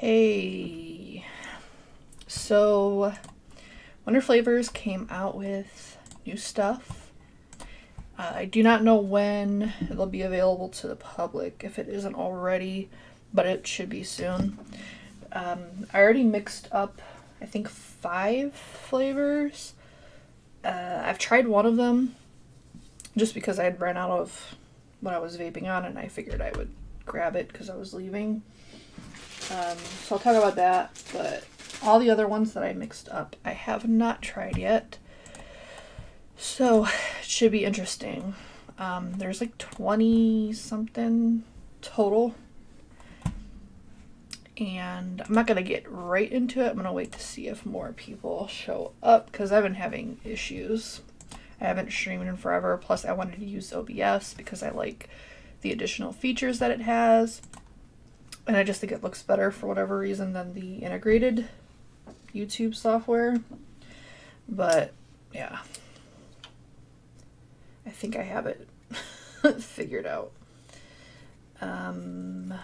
Hey, so Wonder Flavors came out with new stuff. I do not know when it'll be available to the public, if it isn't already, but it should be soon. I already mixed up, I think, 5 flavors. I've tried one of them just because I had ran out of what I was vaping on, and I figured I would grab it because I was leaving. So I'll talk about that, but all the other ones that I mixed up, I have not tried yet. So it should be interesting. There's like 20 something total. And I'm not going to get right into it. I'm going to wait to see if more people show up because I've been having issues. I haven't streamed in forever. Plus I wanted to use OBS because I like the additional features that it has. And I just think it looks better for whatever reason than the integrated YouTube software. But yeah, I think I have it figured out. So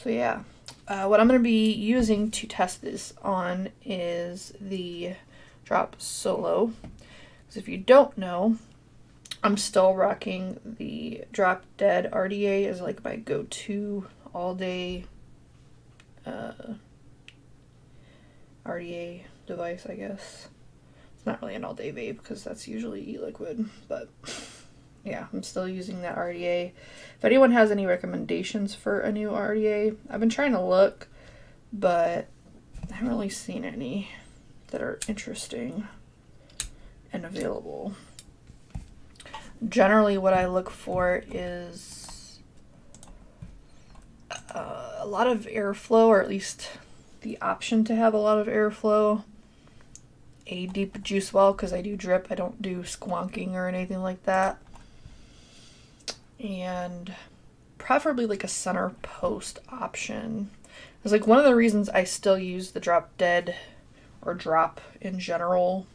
yeah, what I'm going to be using to test this on is the Drop Solo. Because if you don't know, I'm still rocking the Drop Dead RDA as like my go-to all-day RDA device, I guess. It's not really an all-day vape because that's usually e-liquid, but yeah, I'm still using that RDA. If anyone has any recommendations for a new RDA, I've been trying to look, but I haven't really seen any that are interesting and available. Generally what I look for is a lot of airflow, or at least the option to have a lot of airflow, a deep juice well, because I do drip, I don't do squonking or anything like that, and preferably like a center post option. It's like one of the reasons I still use the Drop Dead or Drop in general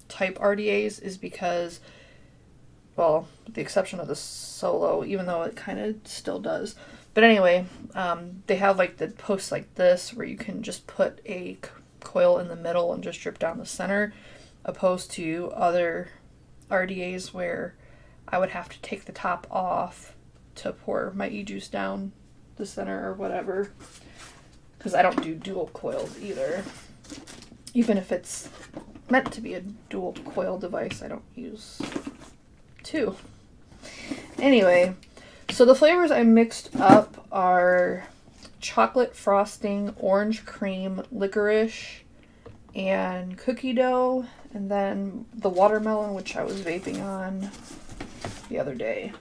type RDAs is because, well, with the exception of the Solo, even though it kind of still does. But anyway, they have like the posts like this where you can just put a coil in the middle and just drip down the center, opposed to other RDAs where I would have to take the top off to pour my e-juice down the center or whatever. Because I don't do dual coils either. Even if it's meant to be a dual coil device, I don't use 2. Anyway, so the flavors I mixed up are chocolate frosting, orange cream, licorice, and cookie dough, and then the watermelon, which I was vaping on the other day.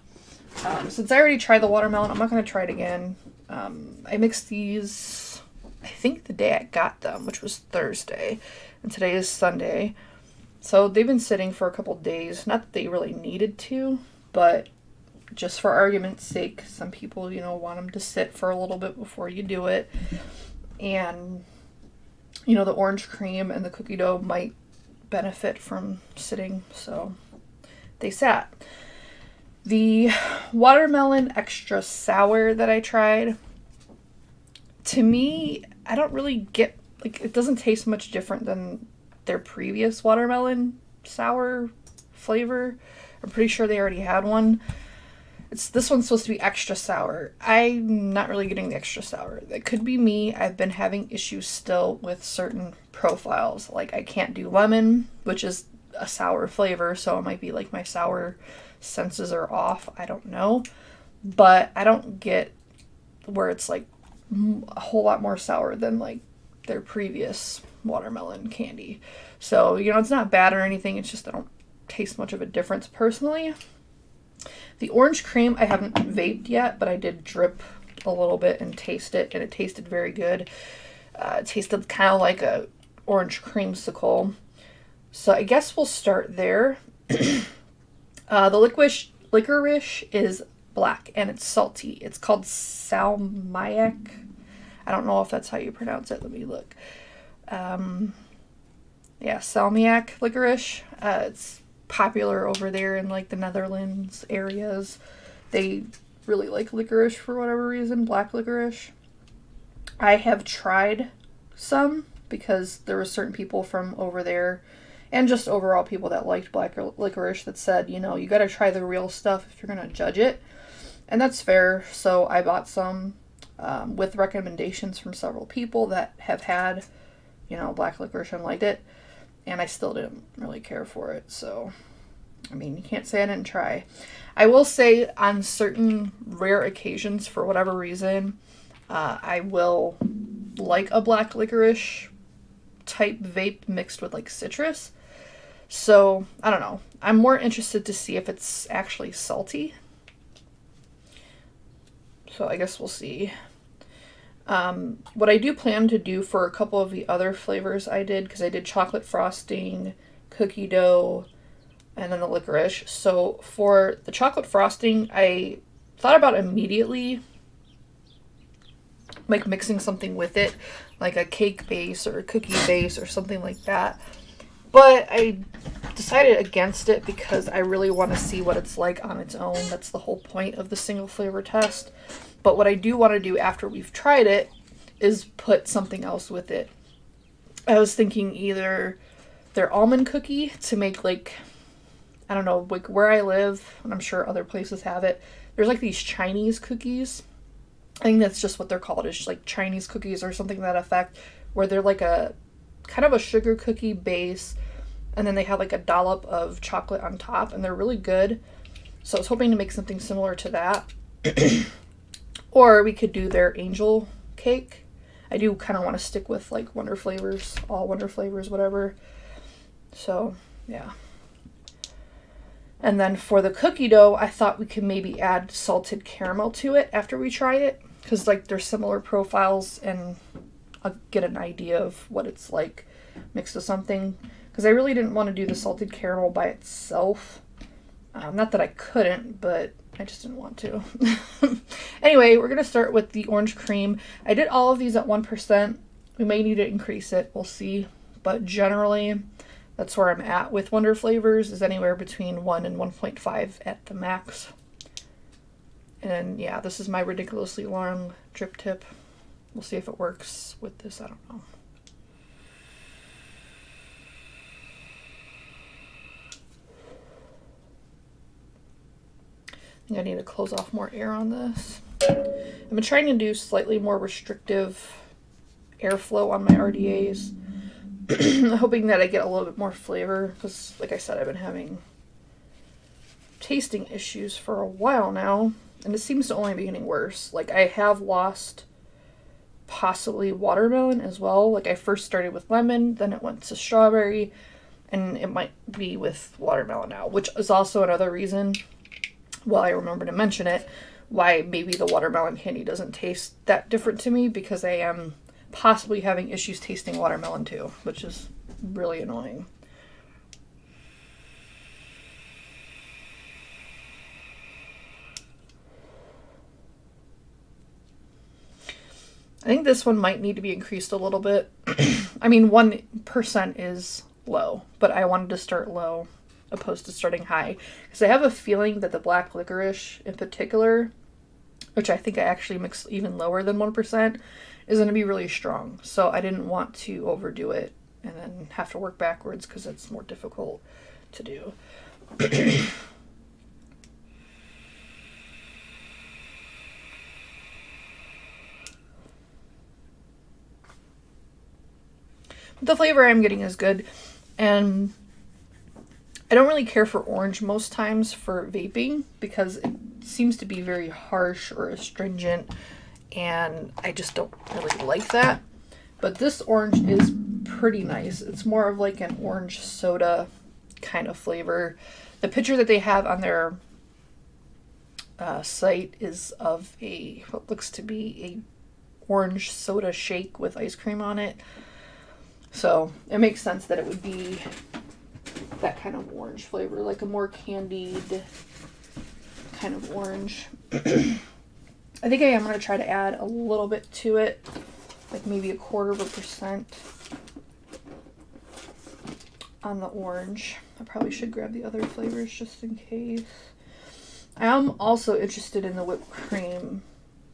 Since I already tried the watermelon, I'm not going to try it again. I mixed these, I think, the day I got them, which was Thursday, and today is Sunday. So they've been sitting for a couple days. Not that they really needed to, but just for argument's sake, some people, you know, want them to sit for a little bit before you do it. And, you know, the orange cream and the cookie dough might benefit from sitting, so they sat. The watermelon extra sour that I tried, to me, I don't really get, like, it doesn't taste much different than their previous watermelon sour flavor. I'm pretty sure they already had one. This one's supposed to be extra sour. I'm not really getting the extra sour. That could be me. I've been having issues still with certain profiles. Like, I can't do lemon, which is a sour flavor, so it might be like my sour senses are off. I don't know. But I don't get where it's like a whole lot more sour than like their previous watermelon candy. So, you know, it's not bad or anything. It's just I don't taste much of a difference personally. The orange cream I haven't vaped yet, but I did drip a little bit and taste it, and it tasted very good. It tasted kind of like a orange creamsicle. So I guess we'll start there. The licorice is black and it's salty. It's called Salmiak. I don't know if that's how you pronounce it. Let me look. Yeah, Salmiak Licorice. It's popular over there in like the Netherlands areas. They really like licorice for whatever reason, black licorice. I have tried some because there were certain people from over there and just overall people that liked black licorice that said, you know, you got to try the real stuff if you're going to judge it. And that's fair. So I bought some with recommendations from several people that have had, you know, black licorice and liked it. And I still didn't really care for it. So, I mean, you can't say I didn't try. I will say on certain rare occasions, for whatever reason, I will like a black licorice type vape mixed with like citrus. So, I don't know. I'm more interested to see if it's actually salty. So I guess we'll see. What I do plan to do for a couple of the other flavors I did, because I did chocolate frosting, cookie dough, and then the licorice. So for the chocolate frosting, I thought about immediately like mixing something with it, like a cake base or a cookie base or something like that. But I decided against it because I really want to see what it's like on its own. That's the whole point of the single flavor test. But what I do want to do after we've tried it is put something else with it. I was thinking either their almond cookie to make like, I don't know, like where I live, and I'm sure other places have it, there's like these Chinese cookies. I think that's just what they're called, is like Chinese cookies or something to that effect, where they're like a kind of a sugar cookie base, and then they have like a dollop of chocolate on top, and they're really good. So I was hoping to make something similar to that. Or we could do their angel cake. I do kind of want to stick with like Wonder Flavors, all Wonder Flavors, whatever. So, yeah. And then for the cookie dough, I thought we could maybe add salted caramel to it after we try it. Because like they're similar profiles, and I'll get an idea of what it's like mixed with something. Because I really didn't want to do the salted caramel by itself. Not that I couldn't, but I just didn't want to. Anyway, we're going to start with the orange cream. I did all of these at 1%. We may need to increase it. We'll see. But generally, that's where I'm at with Wonder Flavors, is anywhere between 1 and 1.5 at the max. And yeah, this is my ridiculously long drip tip. We'll see if it works with this. I don't know. I think I need to close off more air on this. I've been trying to do slightly more restrictive airflow on my RDAs. Hoping that I get a little bit more flavor, because like I said, I've been having tasting issues for a while now, and it seems to only be getting worse. Like I have lost possibly watermelon as well. Like I first started with lemon, then it went to strawberry, and it might be with watermelon now, which is also another reason, well, I remember to mention it, why maybe the watermelon candy doesn't taste that different to me, because I am possibly having issues tasting watermelon too, which is really annoying. I think this one might need to be increased a little bit. I mean, 1% is low, but I wanted to start low opposed to starting high, because I have a feeling that the black licorice in particular, which I think I actually mixed even lower than 1%, is going to be really strong. So I didn't want to overdo it and then have to work backwards, because it's more difficult to do. The flavor I'm getting is good, and I don't really care for orange most times for vaping, because it seems to be very harsh or astringent, and I just don't really like that. But this orange is pretty nice. It's more of like an orange soda kind of flavor. The picture that they have on their site is of what looks to be a orange soda shake with ice cream on it. So it makes sense that it would be that kind of orange flavor, like a more candied kind of orange. I think I am going to try to add a little bit to it, like maybe 1/4% on the orange. I probably should grab the other flavors just in case. I am also interested in the whipped cream,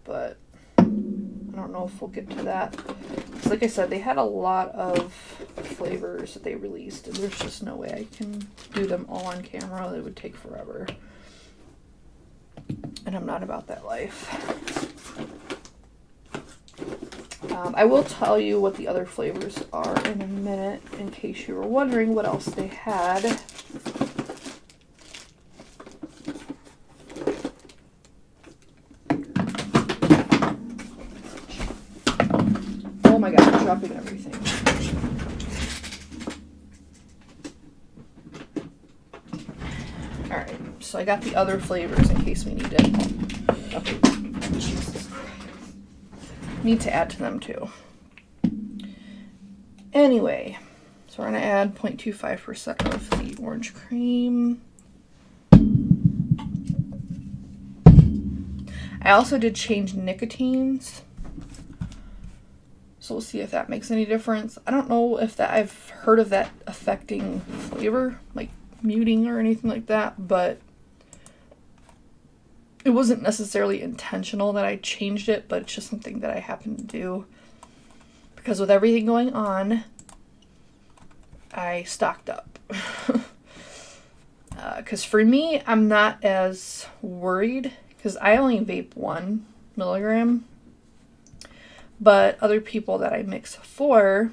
but I'm don't know if we'll get to that. Because like I said, they had a lot of flavors that they released, and there's just no way I can do them all on camera. It would take forever. And I'm not about that life. I will tell you what the other flavors are in a minute, in case you were wondering what else they had. Oh my god, I'm dropping everything. Alright, so I got the other flavors in case we need it. Okay. Jesus Christ. Need to add to them too. Anyway, so we're going to add 0.25% of the orange cream. I also did change nicotines. So we'll see if that makes any difference. I don't know if that I've heard of that affecting flavor, like muting or anything like that, but it wasn't necessarily intentional that I changed it, but it's just something that I happened to do. Because with everything going on, I stocked up. Because for me, I'm not as worried, because I only vape 1 milligram. But other people that I mix for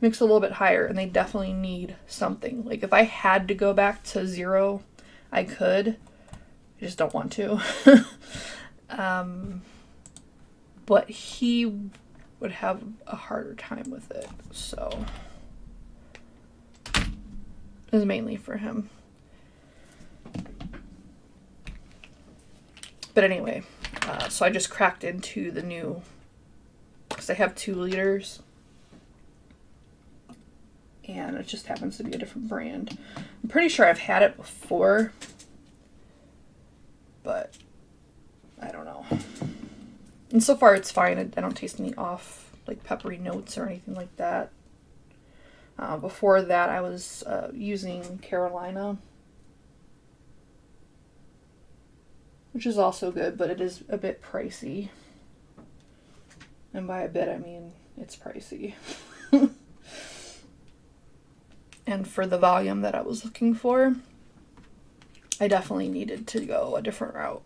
mix a little bit higher, and they definitely need something. Like if I had to go back to 0, I could. I just don't want to. But he would have a harder time with it, so it was mainly for him. But anyway, so I just cracked into the new, because I have 2 liters, and it just happens to be a different brand. I'm pretty sure I've had it before, but I don't know. And so far it's fine. I don't taste any off, like peppery notes or anything like that. Before that I was using Carolina, which is also good, but it is a bit pricey. And by a bit, I mean it's pricey. And for the volume that I was looking for, I definitely needed to go a different route.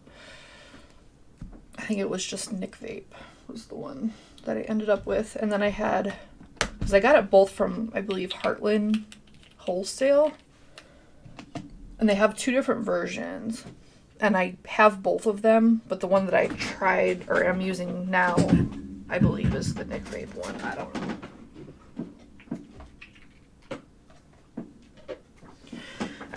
I think it was just Nick Vape was the one that I ended up with. And then I had, because I got it both from, I believe, Heartland Wholesale. And they have 2 different versions. And I have both of them, but the one that I tried, or am using now, I believe is the Nick Vape one. I don't know.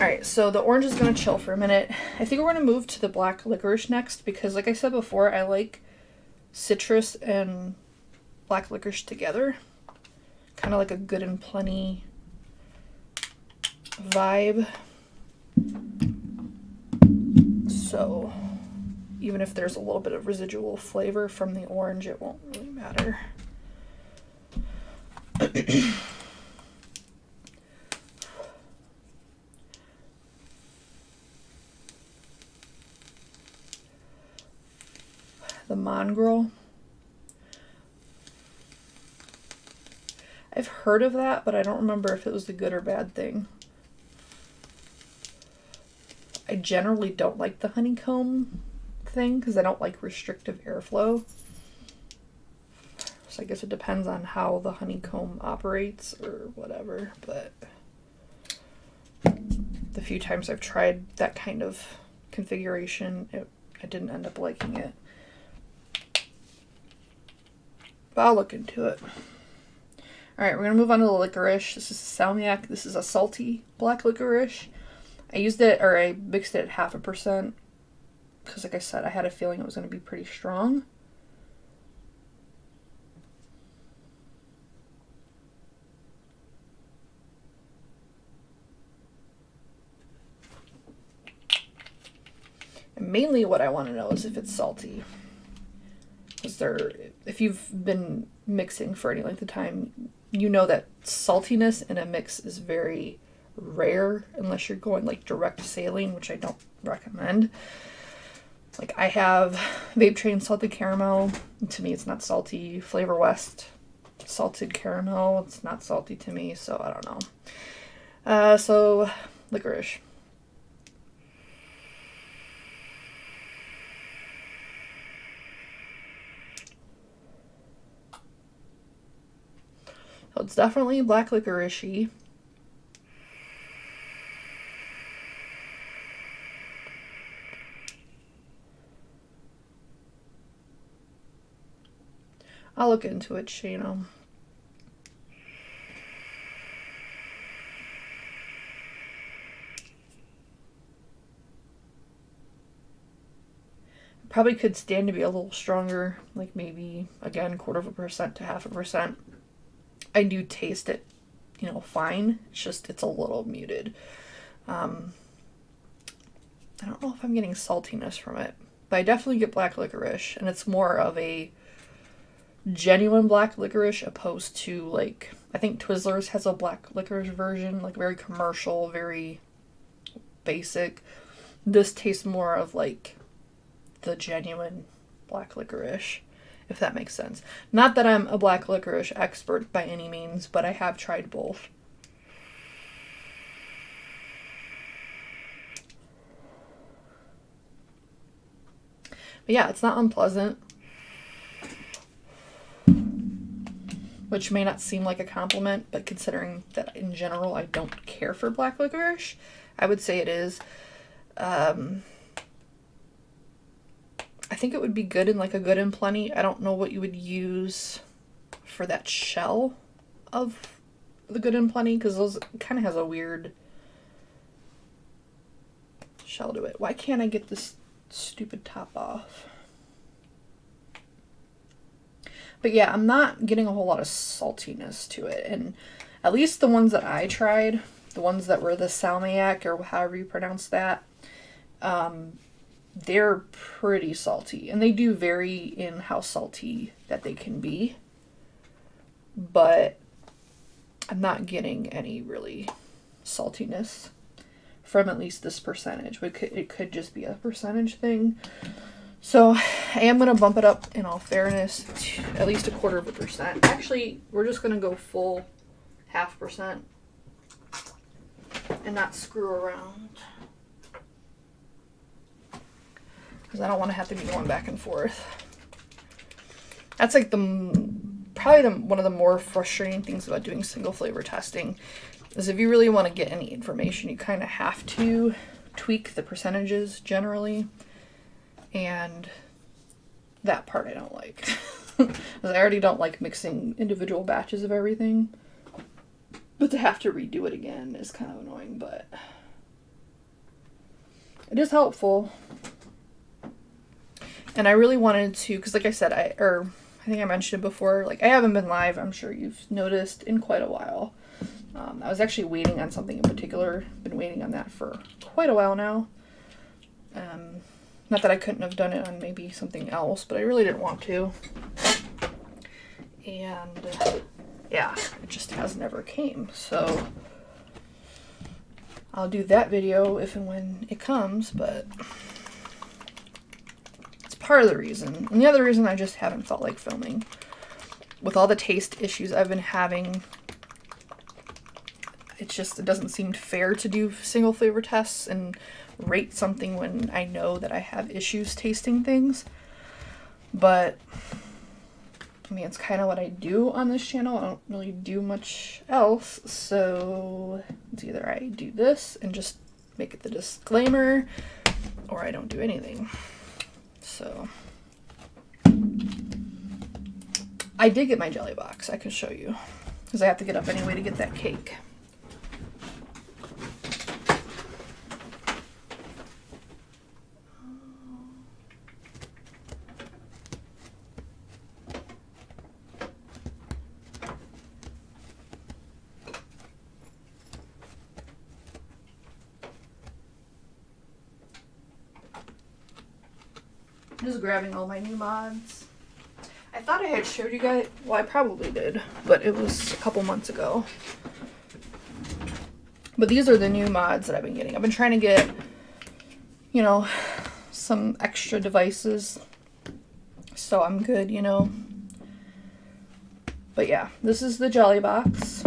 Alright, so the orange is going to chill for a minute. I think we're going to move to the black licorice next, because like I said before, I like citrus and black licorice together. Kind of like a good and plenty vibe. So even if there's a little bit of residual flavor from the orange, it won't really matter. The mongrel. I've heard of that, but I don't remember if it was a good or bad thing. I generally don't like the honeycomb thing because I don't like restrictive airflow. So I guess it depends on how the honeycomb operates or whatever, but the few times I've tried that kind of configuration, I didn't end up liking it. But I'll look into it. Alright, we're going to move on to the licorice. This is Salmiak. This is a salty black licorice. I used it, or I mixed it at 0.5%, because like I said, I had a feeling it was going to be pretty strong. And mainly what I want to know is if it's salty. If you've been mixing for any length of time, you know that saltiness in a mix is very rare unless you're going like direct saline, which I don't recommend. Like I have Vape Train salted caramel. To me, it's not salty. Flavor West salted caramel. It's not salty to me, so I don't know. So licorice. So it's definitely black licorice-y. I'll look into it, Shana. Probably could stand to be a little stronger, like maybe, again, 1/4% to 1/2%. I do taste it, you know, fine. It's just, it's a little muted. I don't know if I'm getting saltiness from it, but I definitely get black licorice, and it's more of a genuine black licorice opposed to, like, I think Twizzlers has a black licorice version, like very commercial, very basic. This tastes more of like the genuine black licorice, if that makes sense. Not that I'm a black licorice expert by any means, but I have tried both. But yeah, it's not unpleasant, which may not seem like a compliment, but considering that in general I don't care for black licorice, I would say it is. I think it would be good in like a Good and Plenty. I don't know what you would use for that shell of the Good and Plenty, because those kind of has a weird shell to it. Why can't I get this stupid top off? But yeah, I'm not getting a whole lot of saltiness to it. And at least the ones that I tried, the ones that were the Salmiak, or however you pronounce that, they're pretty salty. And they do vary in how salty that they can be. But I'm not getting any really saltiness from at least this percentage. It could just be a percentage thing. So I am going to bump it up, in all fairness, to at least 1/4%. Actually, we're just going to go full 0.5% and not screw around, because I don't want to have to be going back and forth. That's like probably one of the more frustrating things about doing single flavor testing, is if you really want to get any information, you kind of have to tweak the percentages generally. And that part I don't like. Because I already don't like mixing individual batches of everything. But to have to redo it again is kind of annoying, but it is helpful. And I really wanted to, because like I said, I think I mentioned it before, like I haven't been live, I'm sure you've noticed, in quite a while. I was actually waiting on something in particular. Been waiting on that for quite a while now. Not that I couldn't have done it on maybe something else, but I really didn't want to. And yeah, it just has never came. So I'll do that video if and when it comes, but it's part of the reason. And the other reason I just haven't felt like filming. With all the taste issues I've been having, it doesn't seem fair to do single flavor tests and rate something when I know that I have issues tasting things. But I mean, it's kind of what I do on this channel. I don't really do much else, so it's either I do this and just make it the disclaimer, or I don't do anything. So I did get my jelly box. I can show you, because I have to get up anyway to get that cake. Just grabbing all my new mods. I thought I had showed you guys, well I probably did, but it was a couple months ago. But these are the new mods that I've been getting. I've been trying to get, you know, some extra devices, so I'm good, you know. But yeah, this is the jelly box.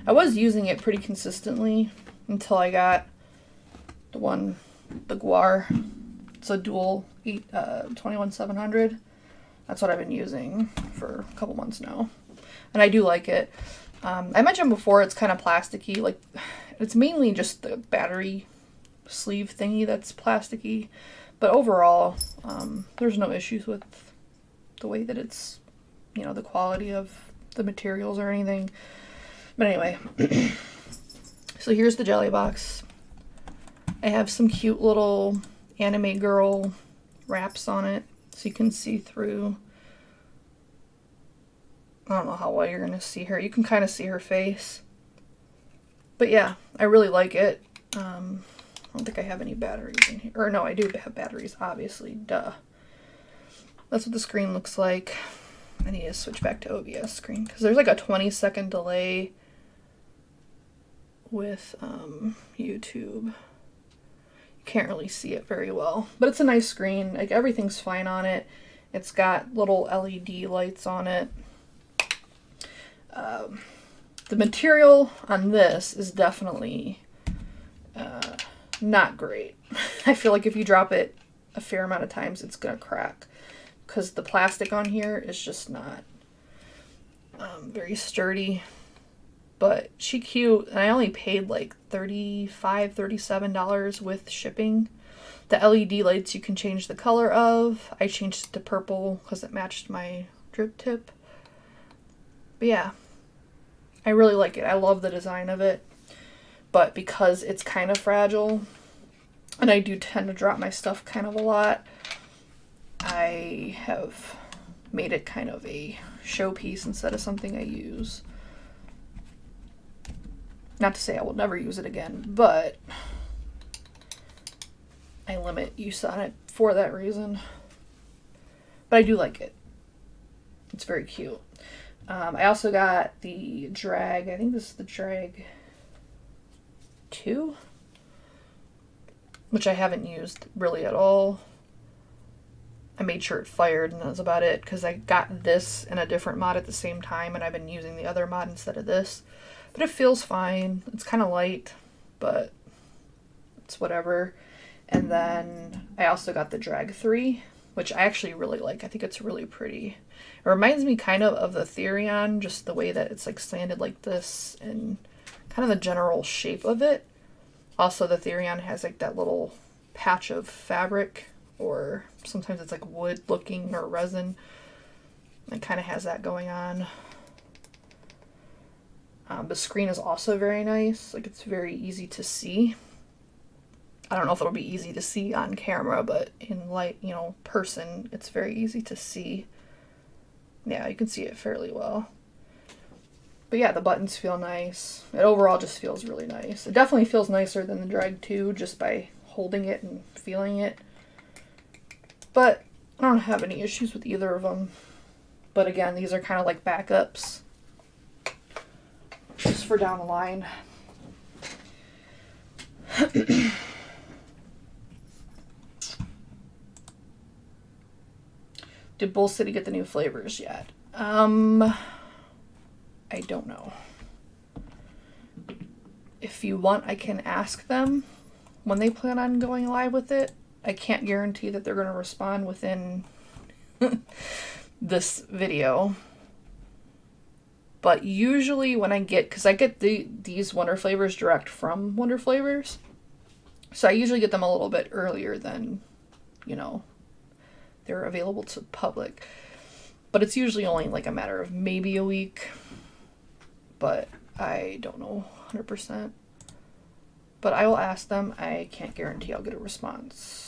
I was using it pretty consistently until I got the Guar. It's a dual 21700. That's what I've been using for a couple months now, and I do like it. I mentioned before it's kind of plasticky, like it's mainly just the battery sleeve thingy that's plasticky, but overall there's no issues with the way that it's, you know, the quality of the materials or anything. But anyway, so here's the jelly box. I have some cute little anime girl wraps on it so you can see through. I don't know how well you're gonna see her. You can kind of see her face. But yeah, I really like it. I don't think I have any batteries in here. Or no, I do have batteries, obviously. Duh. That's what the screen looks like. I need to switch back to OBS screen because there's like a 20-second delay with YouTube. You can't really see it very well, but it's a nice screen. Like everything's fine on it. It's got little LED lights on it. The material on this is definitely not great. I feel like if you drop it a fair amount of times, it's gonna crack because the plastic on here is just not very sturdy. But she cute, and I only paid like $37 with shipping. The LED lights you can change the color of. I changed it to purple because it matched my drip tip. But yeah, I really like it. I love the design of it. But because it's kind of fragile, and I do tend to drop my stuff kind of a lot, I have made it kind of a showpiece instead of something I use. Not to say I will never use it again, but I limit use on it for that reason. But I do like it. It's very cute. I also got the Drag, I think this is the Drag 2, which I haven't used really at all. I made sure it fired and that was about it because I got this in a different mod at the same time and I've been using the other mod instead of this. But it feels fine. It's kind of light, but it's whatever. And then I also got the Drag 3, which I actually really like. I think it's really pretty. It reminds me kind of the Therion, just the way that it's like slanted like this and kind of the general shape of it. Also, the Therion has like that little patch of fabric, or sometimes it's like wood looking or resin. It kind of has that going on. The screen is also very nice. Like it's very easy to see. I don't know if it'll be easy to see on camera, but in light, you know, person, it's very easy to see. Yeah, you can see it fairly well. But yeah, the buttons feel nice. It overall just feels really nice. It definitely feels nicer than the Drag 2 just by holding it and feeling it. But I don't have any issues with either of them. But again, these are kind of like backups. Just for down the line. Did Bull City get the new flavors yet? I don't know. If you want, I can ask them when they plan on going live with it. I can't guarantee that they're going to respond within this video. But usually when I get, because I get these Wonder Flavors direct from Wonder Flavors, so I usually get them a little bit earlier than, you know, they're available to public. But it's usually only like a matter of maybe a week. But I don't know 100%. But I will ask them. I can't guarantee I'll get a response.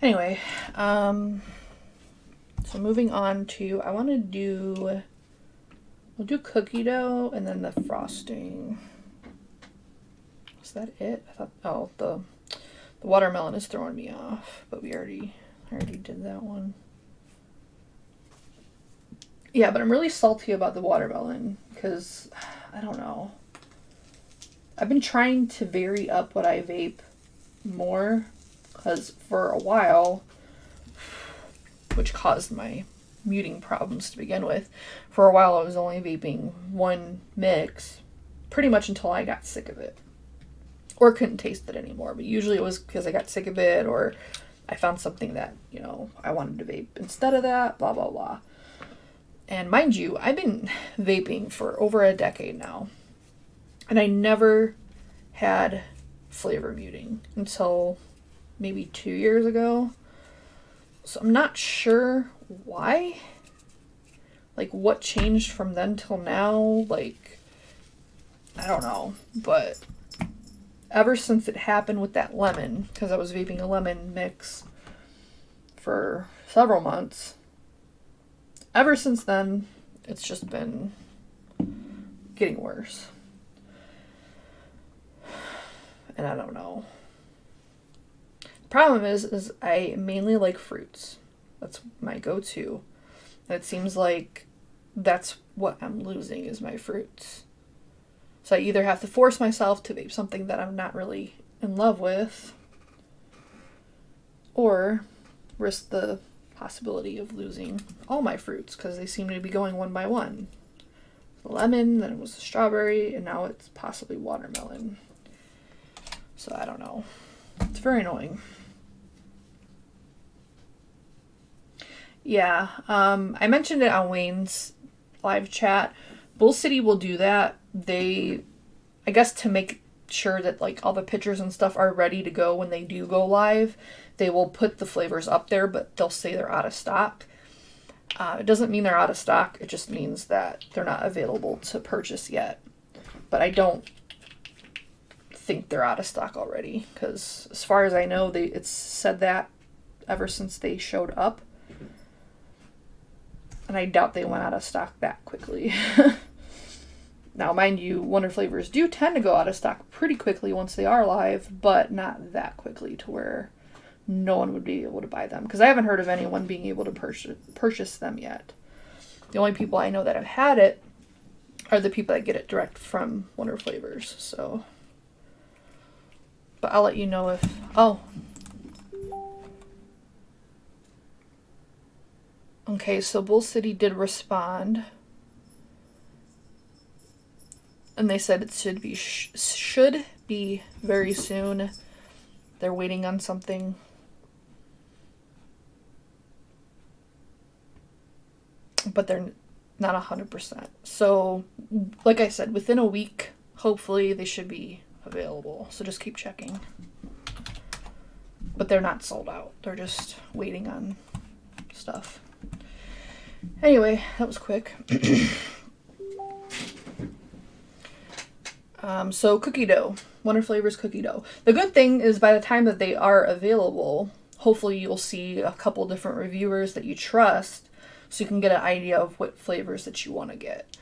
Anyway, so moving on to, I want to do, we'll do cookie dough and then the frosting. Is that it? I thought, oh, the watermelon is throwing me off, but I I already did that one. Yeah, but I'm really salty about the watermelon because, I don't know. I've been trying to vary up what I vape more because for a while, which caused my muting problems to begin with, for a while I was only vaping one mix pretty much until I got sick of it or couldn't taste it anymore. But usually it was because I got sick of it or I found something that, you know, I wanted to vape instead of that, blah, blah, blah. And mind you, I've been vaping for over a decade now. And I never had flavor muting until maybe 2 years ago. So I'm not sure why. Like, what changed from then till now? Like, I don't know. But ever since it happened with that lemon, because I was vaping a lemon mix for several months, ever since then, it's just been getting worse. And I don't know. The problem is I mainly like fruits. That's my go-to. And it seems like that's what I'm losing is my fruits. So I either have to force myself to vape something that I'm not really in love with, or risk the possibility of losing all my fruits because they seem to be going one by one. The lemon, then it was the strawberry, and now it's possibly watermelon. So I don't know. It's very annoying. Yeah, I mentioned it on Wayne's live chat. Bull City will do that. They, I guess to make sure that like all the pictures and stuff are ready to go when they do go live, they will put the flavors up there, but they'll say they're out of stock. It doesn't mean they're out of stock. It just means that they're not available to purchase yet. But I don't think they're out of stock already, because as far as I know, it's said that ever since they showed up. And I doubt they went out of stock that quickly. Now, mind you, Wonder Flavors do tend to go out of stock pretty quickly once they are live, but not that quickly to where no one would be able to buy them. Because I haven't heard of anyone being able to purchase them yet. The only people I know that have had it are the people that get it direct from Wonder Flavors. So, but I'll let you know if... Oh. Okay, so Bull City did respond. And they said it should be very soon. They're waiting on something. But they're not 100%. So, like I said, within a week, hopefully they should be available. So just keep checking. But they're not sold out. They're just waiting on stuff. Anyway, that was quick. So cookie dough, Wonder Flavors cookie dough. The good thing is by the time that they are available, hopefully you'll see a couple different reviewers that you trust so you can get an idea of what flavors that you want to get.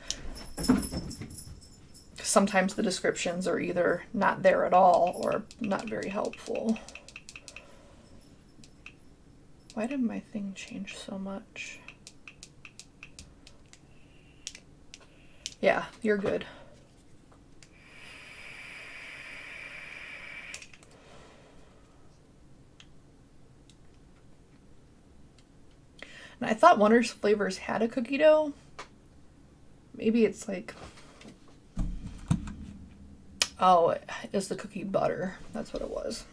Sometimes the descriptions are either not there at all or not very helpful. Why did my thing change so much? Yeah, you're good. And I thought Wonder Flavors had a cookie dough. Maybe it's like... Oh, it's the cookie butter. That's what it was.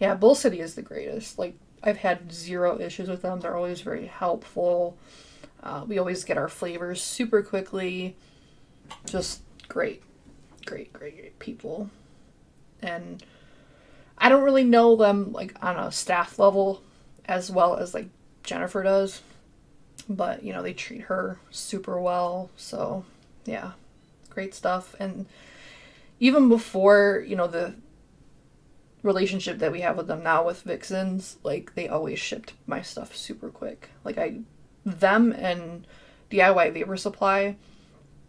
Yeah, Bull City is the greatest. Like, I've had zero issues with them. They're always very helpful. We always get our flavors super quickly. Just great, great, great, great people. And I don't really know them like on a staff level as well as like Jennifer does. But, you know, they treat her super well. So, yeah, great stuff. And even before, you know, the relationship that we have with them now with Vixens, like, they always shipped my stuff super quick. Like, them and DIY Vapor Supply,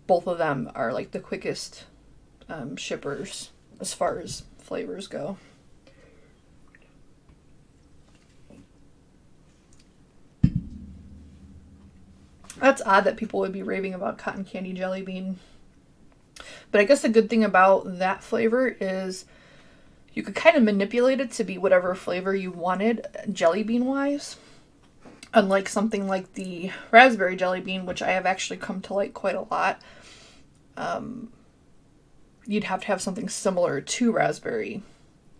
both of them are, like, the quickest shippers as far as flavors go. That's odd that people would be raving about cotton candy jelly bean. But I guess the good thing about that flavor is you could kind of manipulate it to be whatever flavor you wanted jelly bean wise. Unlike something like the raspberry jelly bean, which I have actually come to like quite a lot. You'd have to have something similar to raspberry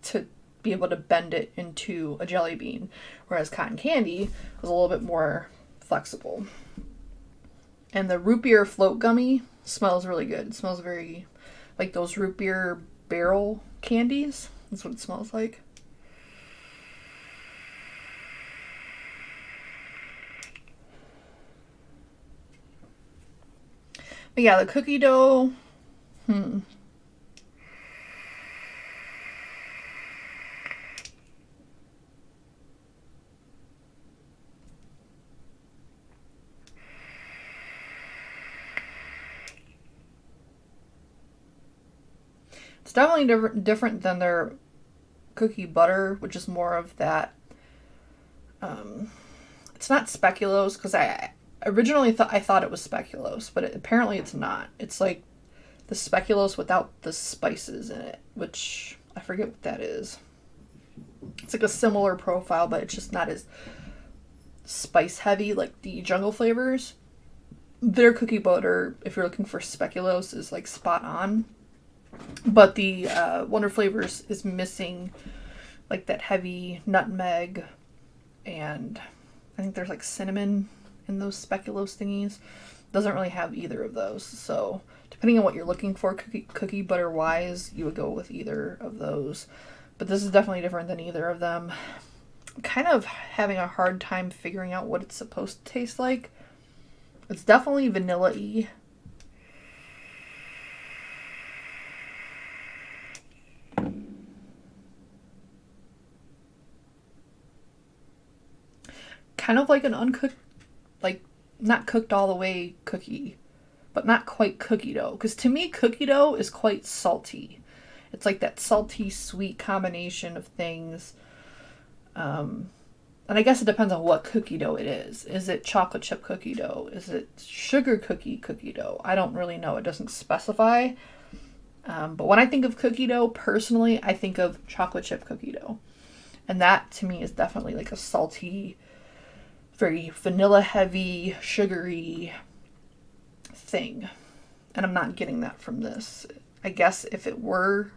to be able to bend it into a jelly bean. Whereas cotton candy was a little bit more flexible. And the root beer float gummy smells really good. It smells very like those root beer barrel candies. That's what it smells like. But yeah, the cookie dough. It's definitely different than their cookie butter, which is more of that. It's not speculoos, because I originally thought it was speculoos, but apparently it's not. It's like the speculoos without the spices in it, which I forget what that is. It's like a similar profile, but it's just not as spice heavy like the Jungle Flavors. Their cookie butter, if you're looking for speculoos, is like spot on. But the Wonder Flavors is missing like that heavy nutmeg, and I think there's like cinnamon in those speculoos thingies. Doesn't really have either of those. So depending on what you're looking for cookie butter wise, you would go with either of those. But this is definitely different than either of them. I'm kind of having a hard time figuring out what it's supposed to taste like. It's definitely vanilla-y. Kind of like an uncooked, like not cooked all the way cookie, but not quite cookie dough. Because to me, cookie dough is quite salty. It's like that salty, sweet combination of things. And I guess it depends on what cookie dough it is. Is it chocolate chip cookie dough? Is it sugar cookie dough? I don't really know. It doesn't specify. But when I think of cookie dough, personally, I think of chocolate chip cookie dough. And that, to me, is definitely like a salty, very vanilla heavy, sugary thing. And I'm not getting that from this. I guess if it were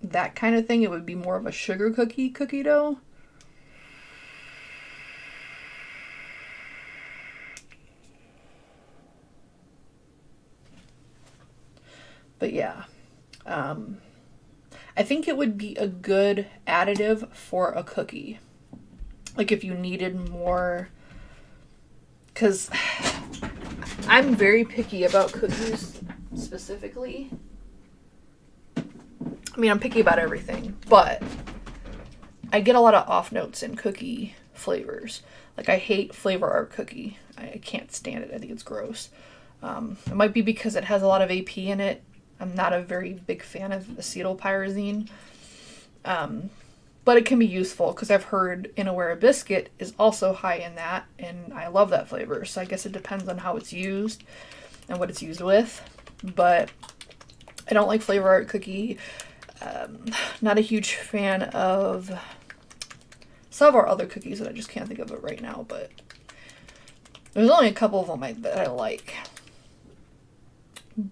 that kind of thing, it would be more of a sugar cookie dough. But yeah, I think it would be a good additive for a cookie. Like if you needed more, because I'm very picky about cookies specifically. I mean, I'm picky about everything, but I get a lot of off notes in cookie flavors. Like I hate flavor art cookie. I can't stand it. I think it's gross. It might be because it has a lot of AP in it. I'm not a very big fan of acetylpyrazine. But it can be useful because I've heard Inawera biscuit is also high in that, and I love that flavor. So I guess it depends on how it's used and what it's used with. But I don't like flavor art cookie. Not a huge fan of some of our other cookies that I just can't think of it right now, but there's only a couple of them that I like.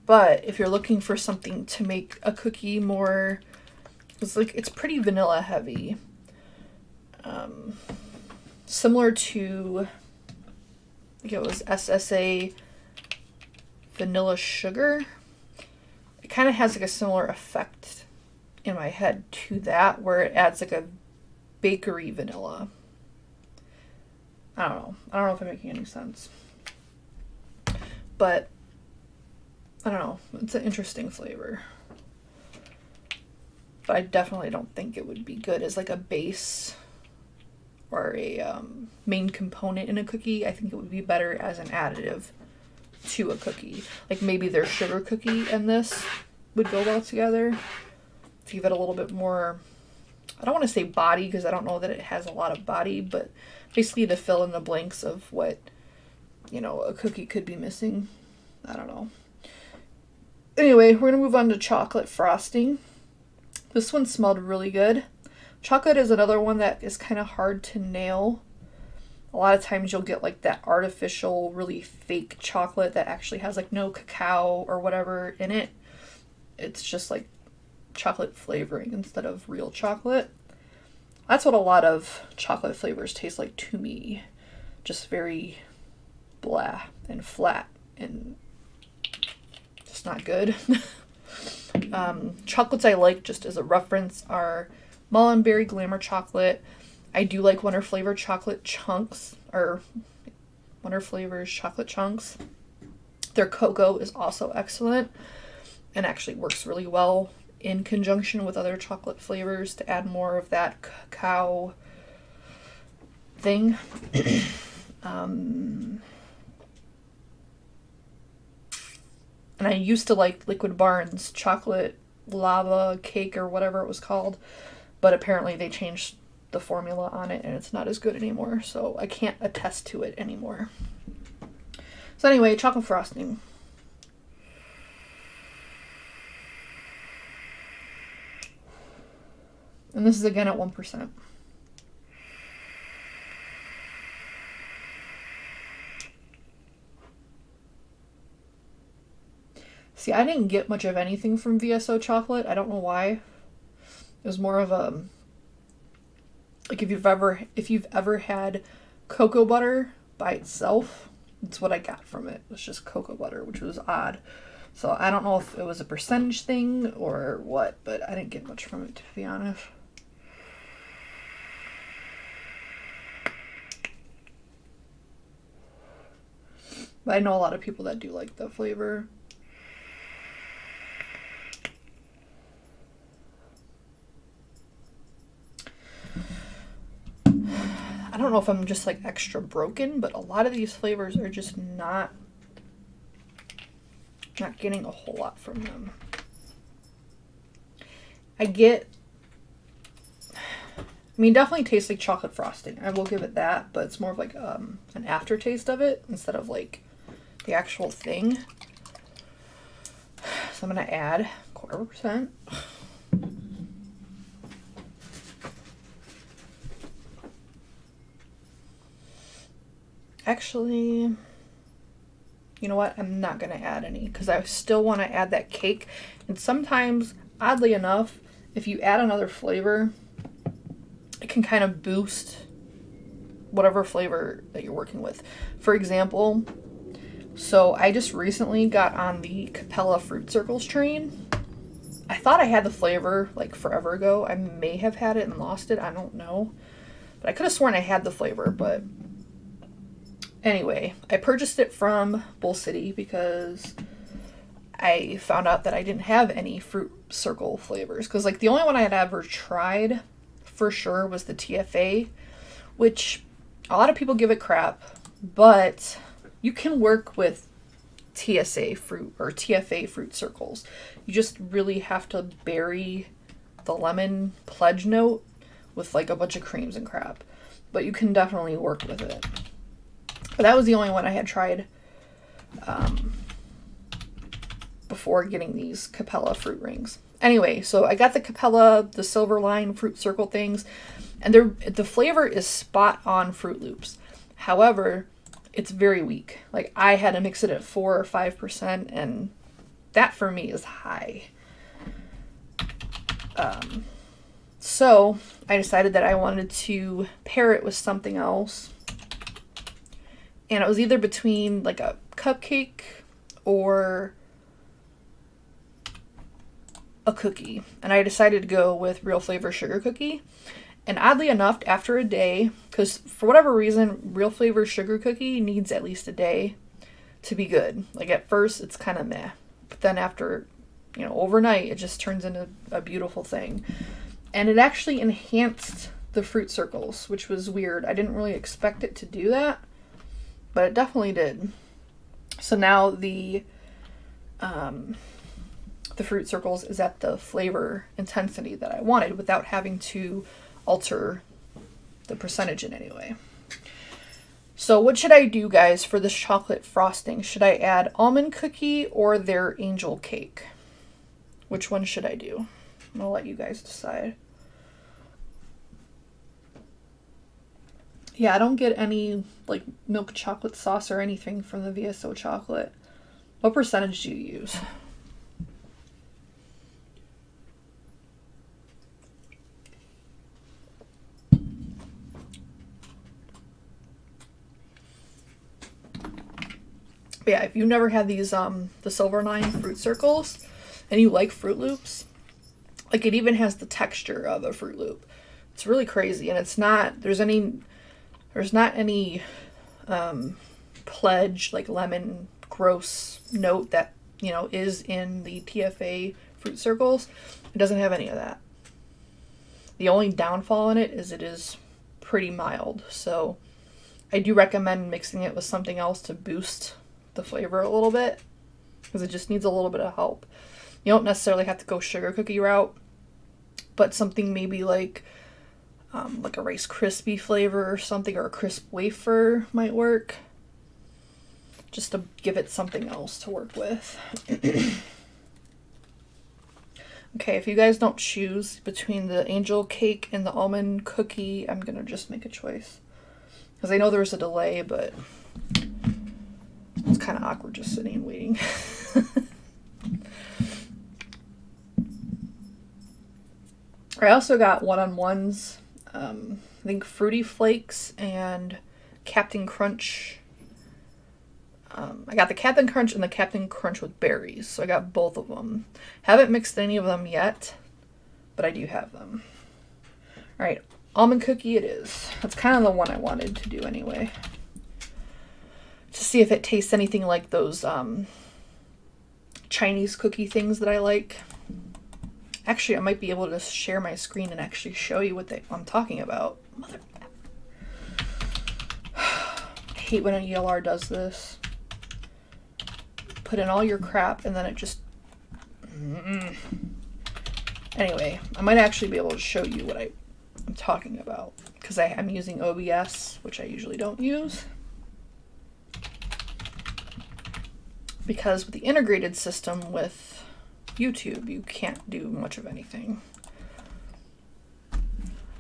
But if you're looking for something to make a cookie more, it's pretty vanilla heavy. Similar to, I think it was SSA Vanilla Sugar. It kind of has like a similar effect in my head to that, where it adds like a bakery vanilla. I don't know if I'm making any sense. But I don't know. It's an interesting flavor. But I definitely don't think it would be good as like a base or a main component in a cookie. I think it would be better as an additive to a cookie. Like maybe their sugar cookie and this would go well together. if you have it a little bit more, I don't want to say body because I don't know that it has a lot of body, but basically to fill in the blanks of what, you know, a cookie could be missing. I don't know. Anyway, we're going to move on to chocolate frosting. This one smelled really good. Chocolate is another one that is kind of hard to nail. A lot of times you'll get like that artificial, really fake chocolate that actually has like no cacao or whatever in it. It's just like chocolate flavoring instead of real chocolate. That's what a lot of chocolate flavors taste like to me. Just very blah and flat and just not good. Chocolates I like, just as a reference, are Mullenberry Glamour Chocolate. I do like Winter Flavor Chocolate Chunks, or Winter Flavors Chocolate Chunks. Their cocoa is also excellent and actually works really well in conjunction with other chocolate flavors to add more of that cacao thing. And I used to like Liquid Barn's chocolate lava cake or whatever it was called, but apparently they changed the formula on it and it's not as good anymore, so I can't attest to it anymore. So anyway, chocolate frosting. And this is again at 1%. See, I didn't get much of anything from VSO chocolate. I don't know why. It was more of a, like if you've ever had cocoa butter by itself, that's what I got from it. It was just cocoa butter, which was odd. So I don't know if it was a percentage thing or what, but I didn't get much from it, to be honest. But I know a lot of people that do like the flavor. I don't know if I'm just like extra broken, but a lot of these flavors are just not getting a whole lot from them. Definitely tastes like chocolate frosting. I will give it that, but it's more of like an aftertaste of it instead of like the actual thing. So I'm gonna add 0.25%. Actually, you know what? I'm not going to add any because I still want to add that cake. And sometimes, oddly enough, if you add another flavor, it can kind of boost whatever flavor that you're working with. For example, so I just recently got on the Capella Fruit Circles train. I thought I had the flavor like forever ago. I may have had it and lost it. I don't know. But I could have sworn I had the flavor, but anyway, I purchased it from Bull City because I found out that I didn't have any fruit circle flavors. Because like the only one I had ever tried for sure was the TFA, which a lot of people give it crap, but you can work with TSA fruit or TFA fruit circles. You just really have to bury the lemon pledge note with like a bunch of creams and crap. But you can definitely work with it. But that was the only one I had tried before getting these Capella fruit rings. Anyway, so I got the Capella, the Silver Line fruit circle things, and the flavor is spot on Fruit Loops. However, it's very weak. Like I had to mix it at 4 or 5%, and that for me is high. So I decided that I wanted to pair it with something else. And it was either between like a cupcake or a cookie. And I decided to go with Real Flavor Sugar Cookie. And oddly enough, after a day, because for whatever reason, Real Flavor Sugar Cookie needs at least a day to be good. Like at first, it's kind of meh. But then after, overnight, it just turns into a beautiful thing. And it actually enhanced the fruit circles, which was weird. I didn't really expect it to do that. But it definitely did. So now the the fruit circles is at the flavor intensity that I wanted without having to alter the percentage in any way. So what should I do, guys, for this chocolate frosting? Should I add almond cookie or their angel cake? Which one should I do? I'm gonna let you guys decide. Yeah, I don't get any like milk chocolate sauce or anything from the VSO chocolate. What percentage do you use? But yeah, if you've never had these the Silverline fruit circles and you like Fruit Loops, like it even has the texture of a Fruit Loop. It's really crazy, and it's not there's not any pledge like lemon gross note that, you know, is in the TFA fruit circles. It doesn't have any of that. The only downfall in it is pretty mild. So I do recommend mixing it with something else to boost the flavor a little bit, because it just needs a little bit of help. You don't necessarily have to go sugar cookie route, but something maybe like a Rice Krispie flavor or something, or a crisp wafer might work, just to give it something else to work with. Okay, if you guys don't choose between the angel cake and the almond cookie, I'm gonna just make a choice, because I know there's a delay, but it's kind of awkward just sitting and waiting. I also got one-on-ones. I think Fruity Flakes and Captain Crunch. I got the Captain Crunch and the Captain Crunch with berries, so I got both of them. Haven't mixed any of them yet, but I do have them. All right, almond cookie it is. That's kind of the one I wanted to do anyway, to see if it tastes anything like those Chinese cookie things that I like. Actually, I might be able to share my screen and actually show you what I'm talking about. Mother... I hate when a ELR does this. Put in all your crap and then it just... Anyway, I might actually be able to show you what I'm talking about, because I'm using OBS, which I usually don't use. Because with the integrated system with YouTube, you can't do much of anything.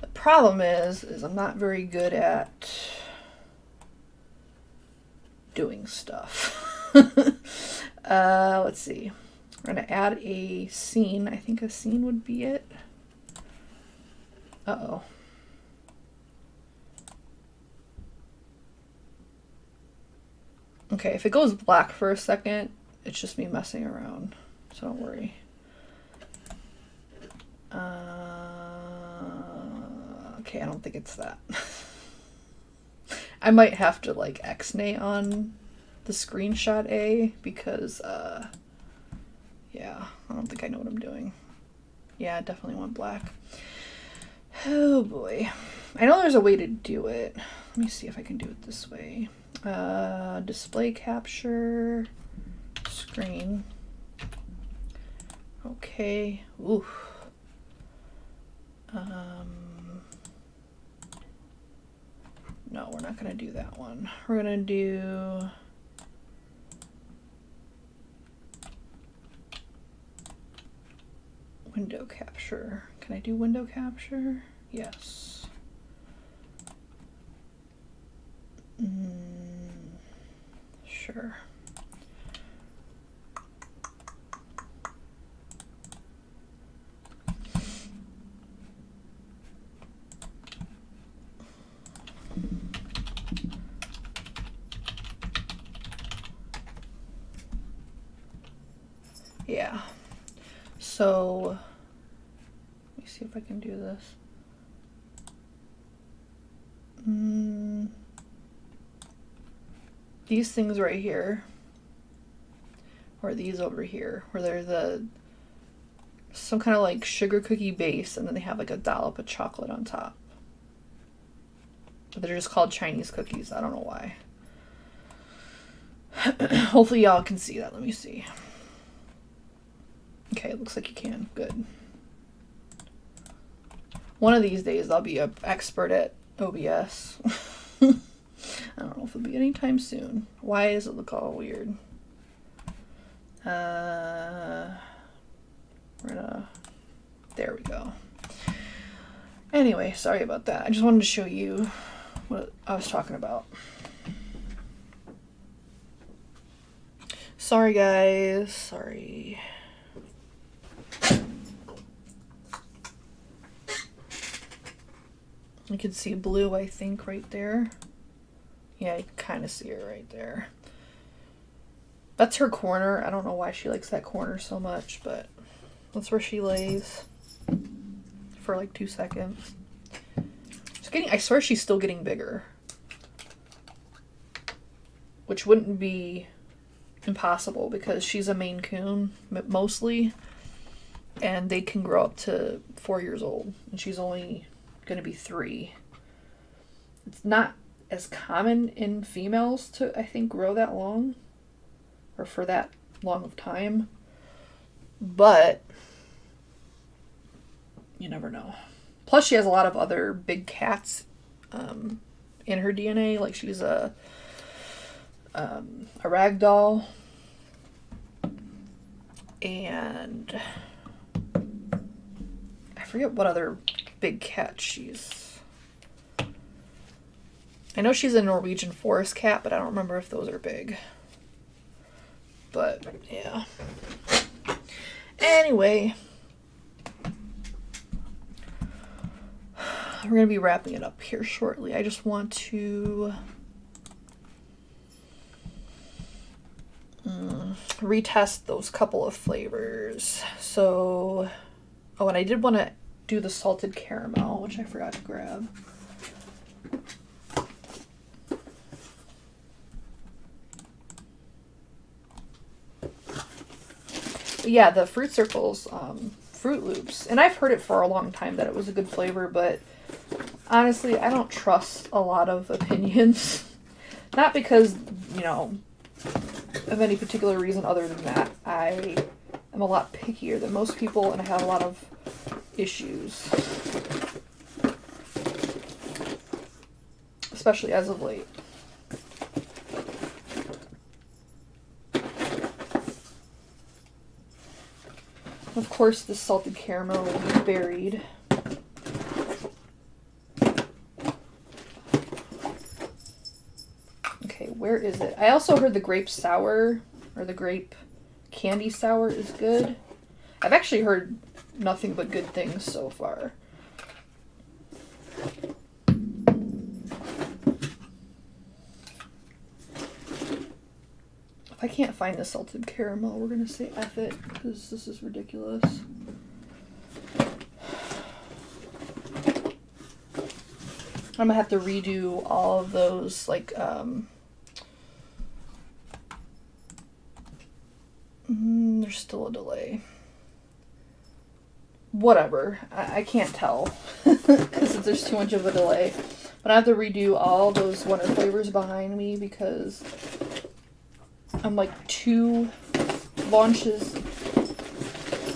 The problem is I'm not very good at doing stuff. Let's see. We're gonna add a scene. I think a scene would be it. Uh-oh. Okay, if it goes black for a second, it's just me messing around. So don't worry. Okay, I don't think it's that. I might have to like X-nay on the screenshot A, because yeah, I don't think I know what I'm doing. Yeah, I definitely want black. Oh boy. I know there's a way to do it. Let me see if I can do it this way. Display capture, screen. Okay. Ooh. No, we're not gonna do that one. We're gonna do window capture. Can I do window capture? Yes. Sure. Yeah. So, let me see if I can do this. These things right here, or these over here, where they're some kind of like sugar cookie base, and then they have like a dollop of chocolate on top. But they're just called Chinese cookies. I don't know why. Hopefully y'all can see that. Let me see. Okay, it looks like you can. Good. One of these days I'll be an expert at OBS. I don't know if it'll be anytime soon. Why does it look all weird? There we go. Anyway, sorry about that. I just wanted to show you what I was talking about. Sorry guys, sorry. You can see blue, I think, right there. Yeah, you can kind of see her right there. That's her corner. I don't know why she likes that corner so much, but that's where she lays for like 2 seconds. I swear she's still getting bigger, which wouldn't be impossible because she's a Maine Coon mostly, and they can grow up to 4 years old, and she's only going to be 3. It's not as common in females to, I think, grow that long or for that long of time, but you never know. Plus she has a lot of other big cats in her DNA. Like she's a ragdoll, and I forget what other big cat she's. I know she's a Norwegian forest cat, but I don't remember if those are big. But yeah. Anyway, we're going to be wrapping it up here shortly. I just want to retest those couple of flavors. So, oh, and I did want to do the salted caramel, which I forgot to grab. Yeah, the Fruit Circles Fruit Loops. And I've heard it for a long time that it was a good flavor, but honestly, I don't trust a lot of opinions. Not because, you know, of any particular reason other than that. I am a lot pickier than most people, and I have a lot of issues. Especially as of late. Of course, the salted caramel will be buried. Okay, where is it? I also heard the grape sour, or the grape candy sour is good. I've actually heard nothing but good things so far. If I can't find the salted caramel, we're going to say F it, because this is ridiculous. I'm going to have to redo all of those, like, there's still a delay. Whatever. I can't tell, because there's too much of a delay. But I have to redo all those winter flavors behind me, because I'm like 2 launches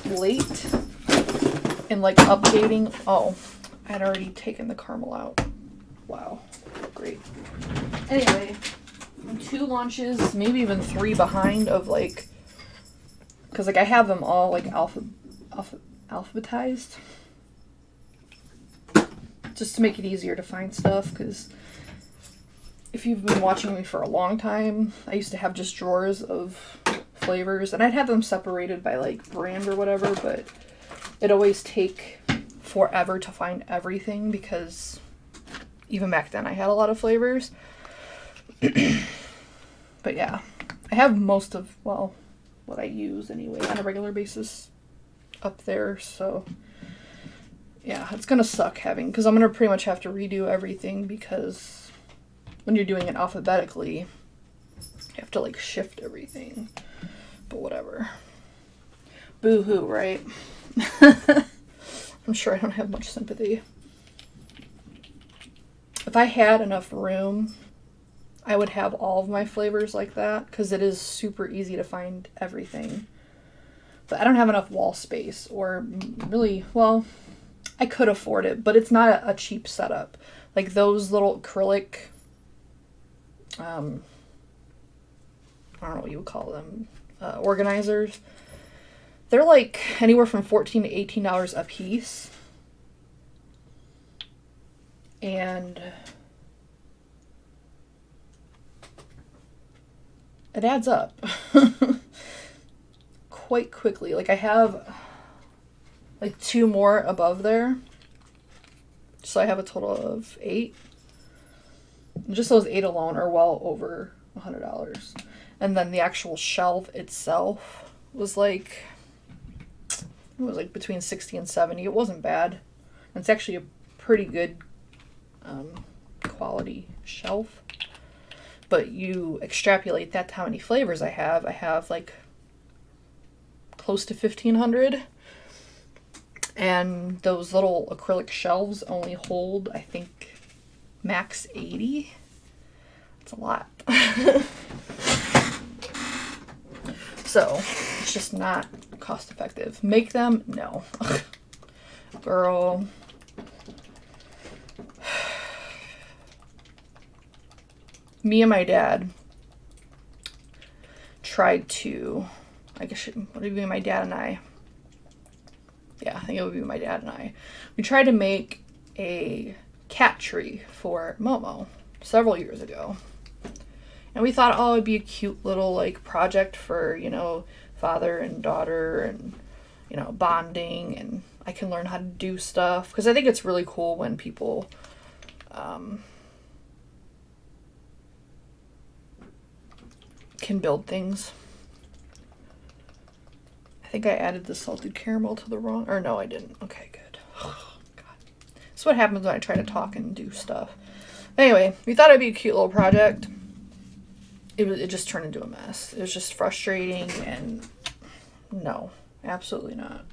late in like updating. Oh, I had already taken the caramel out. Wow, great. Anyway, I'm 2 launches, maybe even 3 behind of like, because like I have them all like alphabetized, just to make it easier to find stuff, because if you've been watching me for a long time, I used to have just drawers of flavors, and I'd have them separated by like brand or whatever, but it'd always take forever to find everything, because even back then I had a lot of flavors. But yeah, I have most of, well, what I use anyway on a regular basis up there, so yeah, it's gonna suck having, because I'm gonna pretty much have to redo everything, because when you're doing it alphabetically, you have to like shift everything. But whatever. Boo-hoo, right? I'm sure I don't have much sympathy. If I had enough room, I would have all of my flavors like that, because it is super easy to find everything. But I don't have enough wall space, or really, well, I could afford it, but it's not a cheap setup. Like those little acrylic, I don't know what you would call them, organizers. They're like anywhere from $14 to $18 a piece. And it adds up quite quickly. Like I have like 2 more above there. So I have a total of 8. And just those 8 alone are well over $100. And then the actual shelf itself was like, it was like between 60 and 70. It wasn't bad. And it's actually a pretty good quality shelf. But you extrapolate that to how many flavors I have. I have like close to 1,500. And those little acrylic shelves only hold, I think, max 80. It's a lot. So, it's just not cost effective. Make them? No. Girl. Me and my dad tried to, I guess it would be my dad and I. Yeah, I think it would be my dad and I. We tried to make a cat tree for Momo several years ago. And we thought, oh, it'd be a cute little like project for, you know, father and daughter and, you know, bonding, and I can learn how to do stuff. Because I think it's really cool when people can build things. I think I added the salted caramel to the wrong, or no, I didn't. Okay, good. Oh, God. That's what happens when I try to talk and do stuff. Anyway, we thought it'd be a cute little project. It just turned into a mess. It was just frustrating, and no, absolutely not.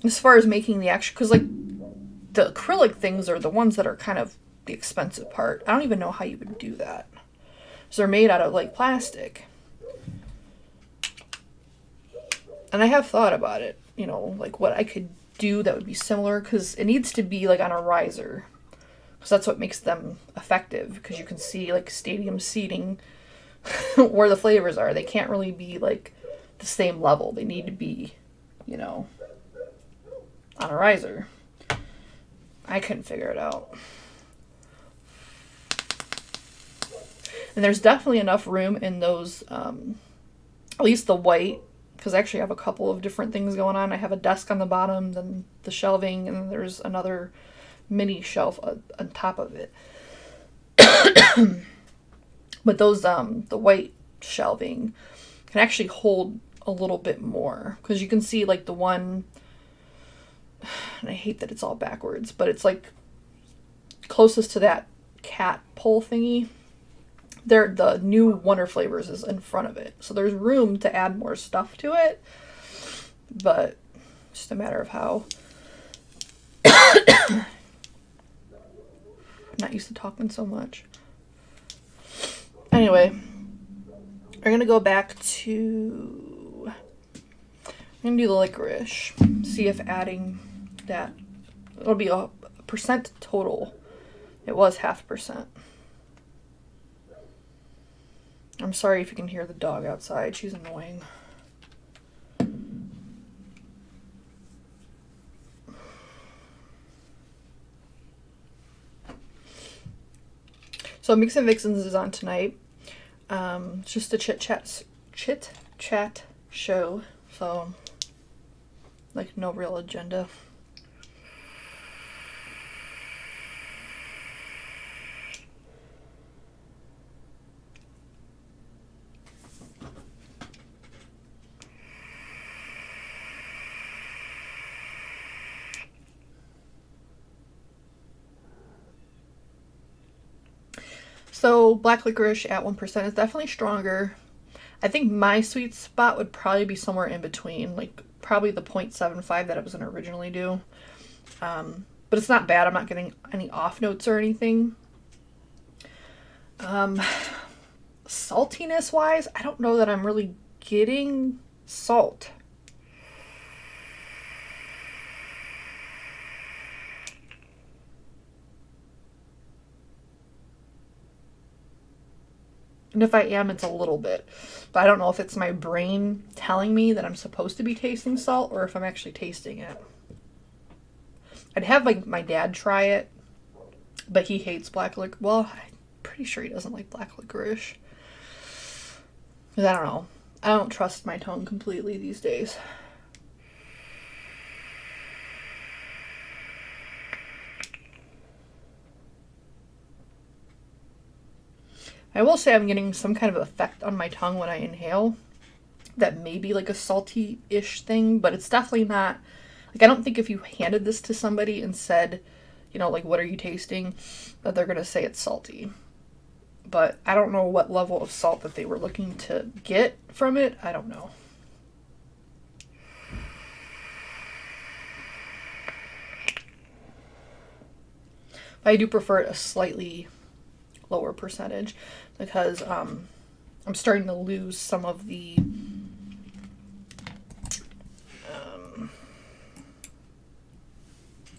As far as making the actual, because like the acrylic things are the ones that are kind of the expensive part. I don't even know how you would do that. So they're made out of like plastic. And I have thought about it, you know, like what I could do that would be similar, because it needs to be like on a riser, because that's what makes them effective, because you can see like stadium seating where the flavors are. They can't really be like the same level. They need to be, you know, on a riser. I couldn't figure it out. And there's definitely enough room in those, at least the white, because I actually have a couple of different things going on. I have a desk on the bottom, then the shelving, and then there's another mini shelf on top of it. But those, the white shelving can actually hold a little bit more, because you can see like the one, and I hate that it's all backwards, but it's like closest to that cat pole thingy. The new Wonder Flavours is in front of it. So there's room to add more stuff to it. But it's just a matter of how. I'm not used to talking so much. Anyway, we're going to go back to, I'm going to do the licorice. See if adding that, it'll be a percent total. It was 0.5%. I'm sorry if you can hear the dog outside. She's annoying. So Mix and Vixens is on tonight. It's just a chit chat show. So like no real agenda. So black licorice at 1% is definitely stronger. I think my sweet spot would probably be somewhere in between, like probably the 0.75 that I was going to originally do. But it's not bad. I'm not getting any off notes or anything. Saltiness wise, I don't know that I'm really getting salt. And if I am, it's a little bit. But I don't know if it's my brain telling me that I'm supposed to be tasting salt or if I'm actually tasting it. I'd have like my dad try it, but he hates black licorice. Well, I'm pretty sure he doesn't like black licorice. Because I don't know. I don't trust my tongue completely these days. I will say I'm getting some kind of effect on my tongue when I inhale that may be like a salty-ish thing, but it's definitely not. Like, I don't think if you handed this to somebody and said, you know, like, what are you tasting, that they're going to say it's salty. But I don't know what level of salt that they were looking to get from it. I don't know. But I do prefer a slightly lower percentage because I'm starting to lose some of the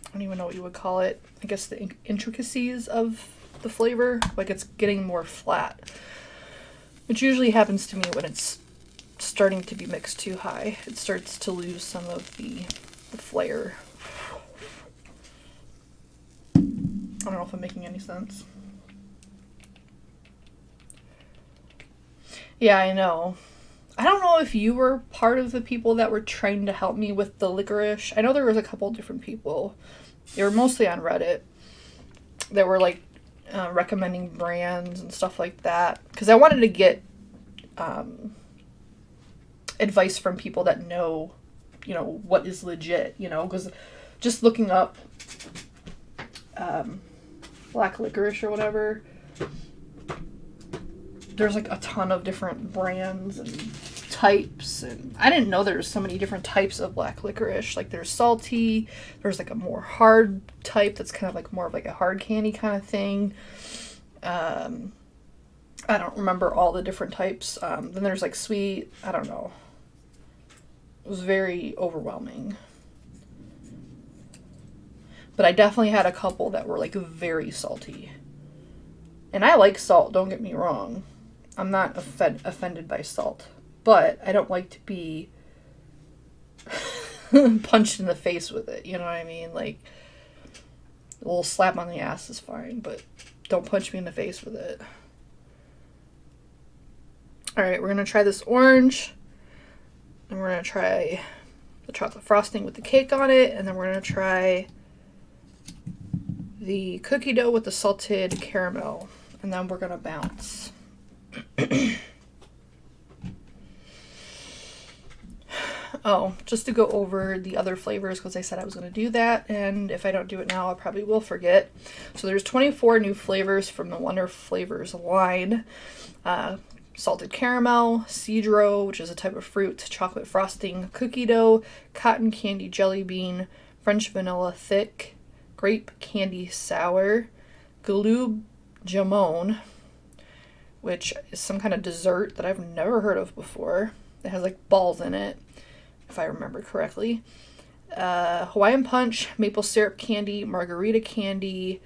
I don't even know what you would call it. I guess the intricacies of the flavor. Like, it's getting more flat, which usually happens to me when it's starting to be mixed too high. It starts to lose some of the flair. I don't know if I'm making any sense. Yeah, I know. I don't know if you were part of the people that were trying to help me with the licorice. I know there was a couple different people. They were mostly on Reddit that were like recommending brands and stuff like that. Because I wanted to get advice from people that know, you know, what is legit, you know. Because just looking up black licorice or whatever, there's like a ton of different brands and types, and I didn't know there's so many different types of black licorice. Like, there's salty, there's like a more hard type that's kind of like more of like a hard candy kind of thing. I don't remember all the different types. Then there's like sweet. I don't know. It was very overwhelming. But I definitely had a couple that were like very salty. And I like salt, don't get me wrong. I'm not offended by salt. But I don't like to be punched in the face with it, you know what I mean? Like, a little slap on the ass is fine, but don't punch me in the face with it. Alright, we're going to try this orange. And we're going to try the chocolate frosting with the cake on it. And then we're going to try the cookie dough with the salted caramel. And then we're going to bounce. Oh, just to go over the other flavors, because I said I was going to do that, and if I don't do it now, I probably will forget. So there's 24 new flavors from the Wonder Flavors line. Salted caramel, cedro, which is a type of fruit, chocolate frosting, cookie dough, cotton candy jelly bean, French vanilla thick, grape candy sour, gulab jamon, which is some kind of dessert that I've never heard of before. It has like balls in it, if I remember correctly. Hawaiian punch, maple syrup candy, margarita candy,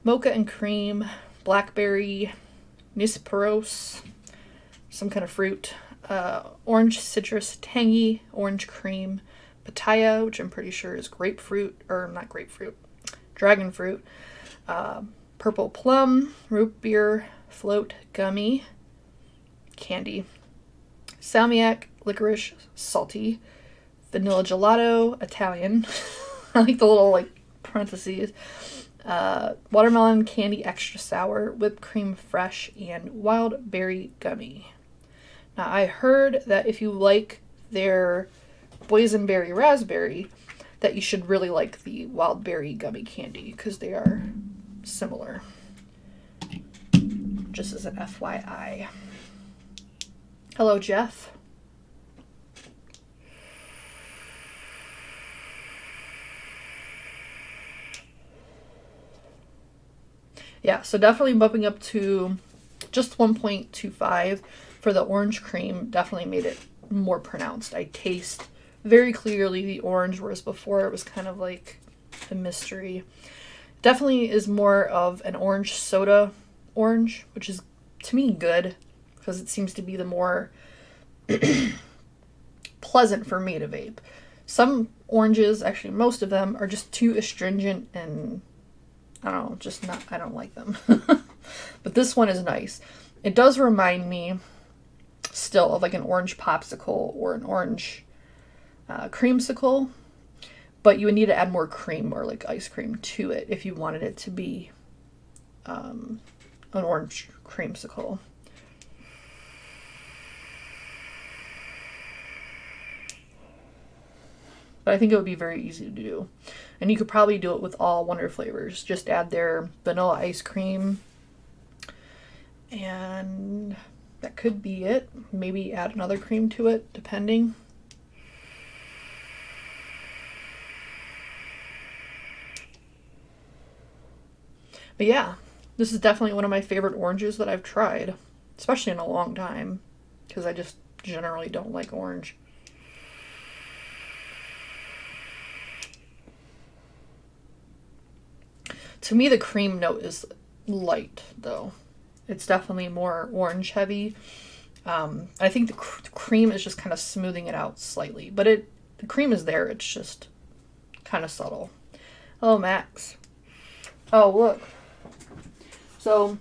mocha and cream, blackberry, nisperos, some kind of fruit, orange citrus tangy, orange cream, pitaya, which I'm pretty sure is grapefruit, or not grapefruit, dragon fruit, purple plum, root beer, float gummy, candy, salmiak licorice salty, vanilla gelato Italian. I like the little like parentheses. Watermelon candy extra sour, whipped cream fresh, and wild berry gummy. Now, I heard that if you like their boysenberry raspberry, that you should really like the wild berry gummy candy because they are similar. Just as an FYI. Hello, Jeff. Yeah, so definitely bumping up to just 1.25 for the orange cream definitely made it more pronounced. I taste very clearly the orange, whereas before it was kind of like a mystery. Definitely is more of an orange soda orange, which is to me good because it seems to be the more pleasant for me to vape. Some oranges, actually most of them, are just too astringent and I don't know, just not, I don't like them. But this one is nice. It does remind me still of like an orange popsicle or an orange creamsicle, but you would need to add more cream or like ice cream to it if you wanted it to be an orange creamsicle. But I think it would be very easy to do. And you could probably do it with all Wonder flavors. Just add their vanilla ice cream. And that could be it. Maybe add another cream to it, depending. But yeah, this is definitely one of my favorite oranges that I've tried. Especially in a long time. Because I just generally don't like orange. To me, the cream note is light, though. It's definitely more orange heavy. I think the cream is just kind of smoothing it out slightly. But the cream is there. It's just kind of subtle. Oh, Max. Oh, look. So,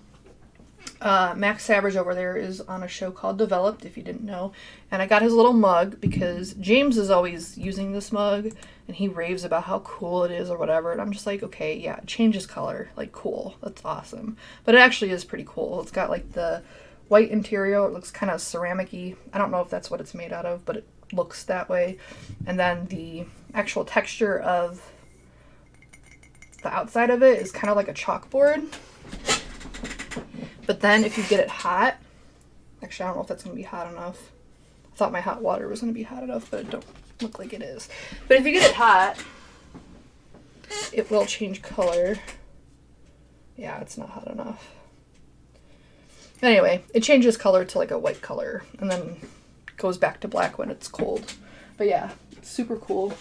Max Savage over there is on a show called Developed, if you didn't know. And I got his little mug because James is always using this mug. And he raves about how cool it is or whatever. And I'm just like, okay, yeah, it changes color. Like, cool. That's awesome. But it actually is pretty cool. It's got like the white interior. It looks kind of ceramic-y. I don't know if that's what it's made out of, but it looks that way. And then the actual texture of the outside of it is kind of like a chalkboard. But then if you get it hot, actually I don't know if that's going to be hot enough. I thought my hot water was going to be hot enough, but it don't look like it is. But if you get it hot, it will change color. Yeah, it's not hot enough. Anyway, it changes color to like a white color and then goes back to black when it's cold. But yeah, it's super cool.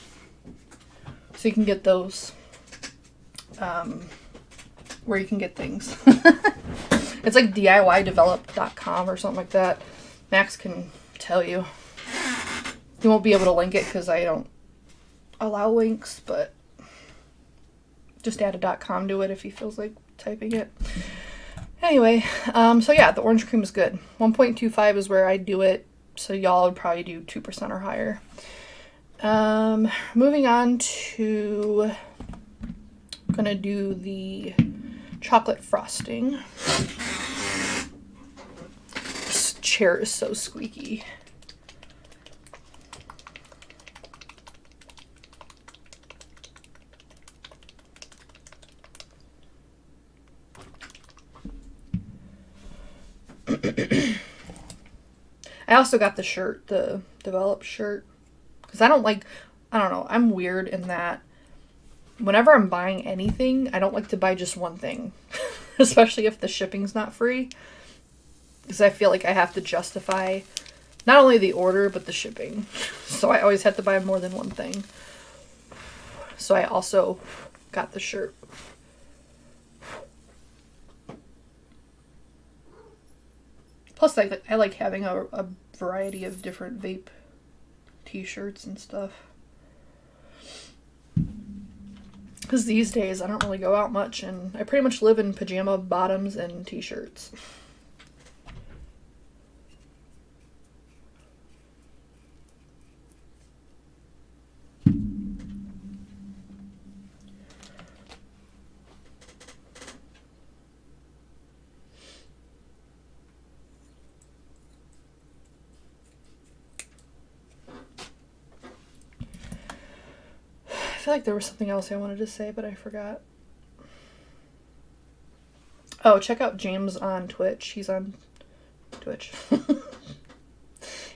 So you can get those where you can get things. It's like DIYdevelop.com or something like that. Max can tell you. You won't be able to link it because I don't allow links, but just add a .com to it if he feels like typing it. Anyway, so yeah, the orange cream is good. 1.25 is where I do it, so y'all would probably do 2% or higher. Moving on to, I'm gonna do the chocolate frosting. This chair is so squeaky. I also got the shirt, the Develop shirt, because I don't know, I'm weird in that whenever I'm buying anything, I don't like to buy just one thing, especially if the shipping's not free, because I feel like I have to justify not only the order, but the shipping. So I always have to buy more than one thing. So I also got the shirt. Plus, I like having a variety of different vape t-shirts and stuff. Because these days, I don't really go out much, and I pretty much live in pajama bottoms and t-shirts. I feel like there was something else I wanted to say, but I forgot. Oh, check out James on Twitch. He's on Twitch.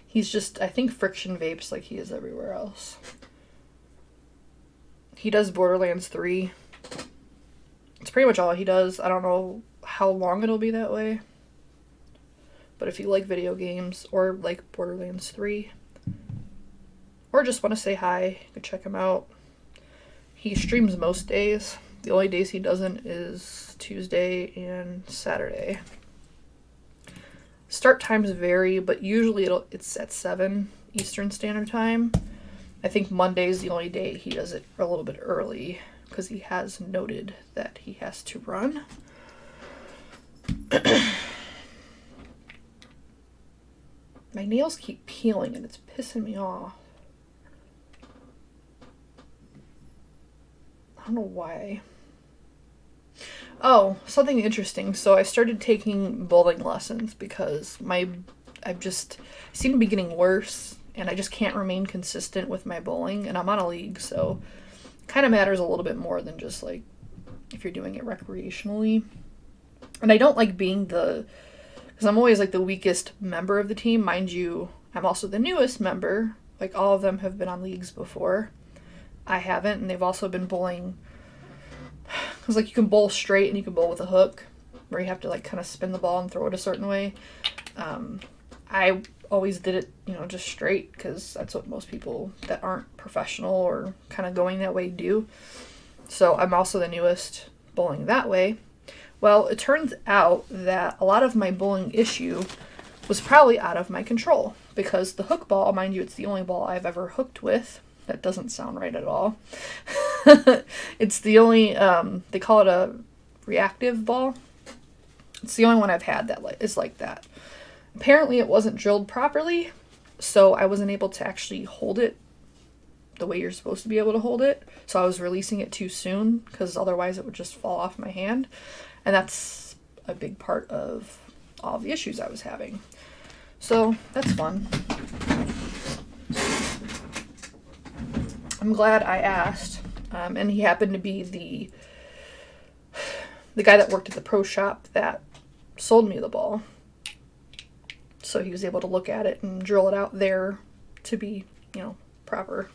He's just, I think, Friction Vapes like he is everywhere else. He does Borderlands 3. It's pretty much all he does. I don't know how long it'll be that way. but if you like video games or like Borderlands 3 or just want to say hi, you can check him out. He streams most days. The only days he doesn't is Tuesday and Saturday. Start times vary, but usually it's at 7 Eastern Standard Time. I think Monday's the only day he does it a little bit early because he has noted that he has to run. My nails keep peeling and it's pissing me off. I don't know why. Oh, something interesting. So I started taking bowling lessons because I seem to be getting worse and I just can't remain consistent with my bowling, and I'm on a league, so it kind of matters a little bit more than just like if you're doing it recreationally. And I don't like being because I'm always like the weakest member of the team. Mind you, I'm also the newest member. Like all of them have been on leagues before. I haven't, and they've also been bowling. Because like you can bowl straight and you can bowl with a hook, where you have to like kind of spin the ball and throw it a certain way. I always did it, just straight because that's what most people that aren't professional or kind of going that way do. So I'm also the newest bowling that way. Well, it turns out that a lot of my bowling issue was probably out of my control because the hook ball, mind you, it's the only ball I've ever hooked with. That doesn't sound right at all. It's the only, they call it a reactive ball. It's the only one I've had that is like that. Apparently it wasn't drilled properly, so I wasn't able to actually hold it the way you're supposed to be able to hold it. So I was releasing it too soon because otherwise it would just fall off my hand. And that's a big part of all the issues I was having. So that's fun. I'm glad I asked. And he happened to be the guy that worked at the pro shop that sold me the ball. So he was able to look at it and drill it out there to be, proper.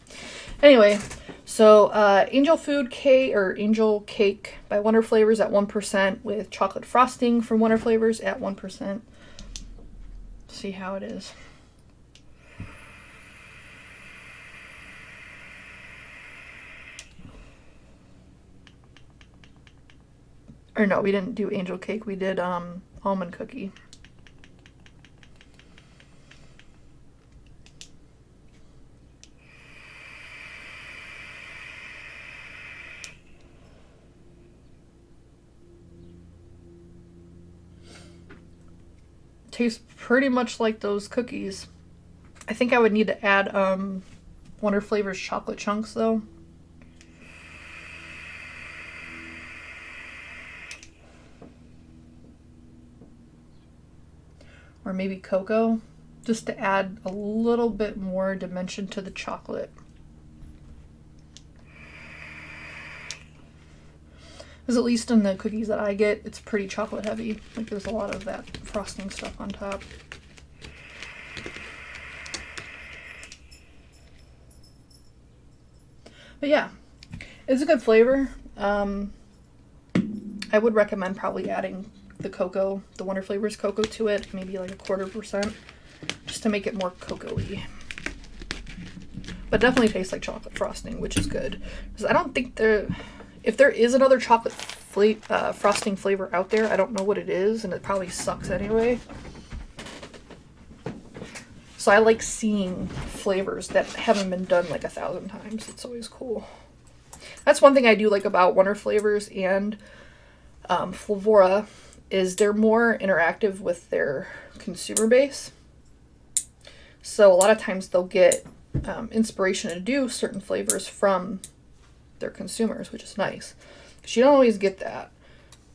Anyway, so Angel Cake by Wonder Flavors at 1% with chocolate frosting from Wonder Flavors at 1%. See how it is. Or no, we didn't do Angel Cake. We did Almond Cookie. Tastes pretty much like those cookies. I think I would need to add Wonder Flavors chocolate chunks though. Or maybe cocoa, just to add a little bit more dimension to the chocolate. Because at least in the cookies that I get, it's pretty chocolate heavy. Like there's a lot of that frosting stuff on top. But yeah, it's a good flavor. I would recommend probably adding the cocoa, the Wonder Flavors cocoa to it, maybe like 1/4%, just to make it more cocoa-y. But definitely tastes like chocolate frosting, which is good. Because I don't think if there is another chocolate frosting flavor out there, I don't know what it is, and it probably sucks anyway. So I like seeing flavors that haven't been done like 1,000 times. It's always cool. That's one thing I do like about Wonder Flavors and Flavora, is they're more interactive with their consumer base. So a lot of times they'll get inspiration to do certain flavors from their consumers, which is nice. Because you don't always get that.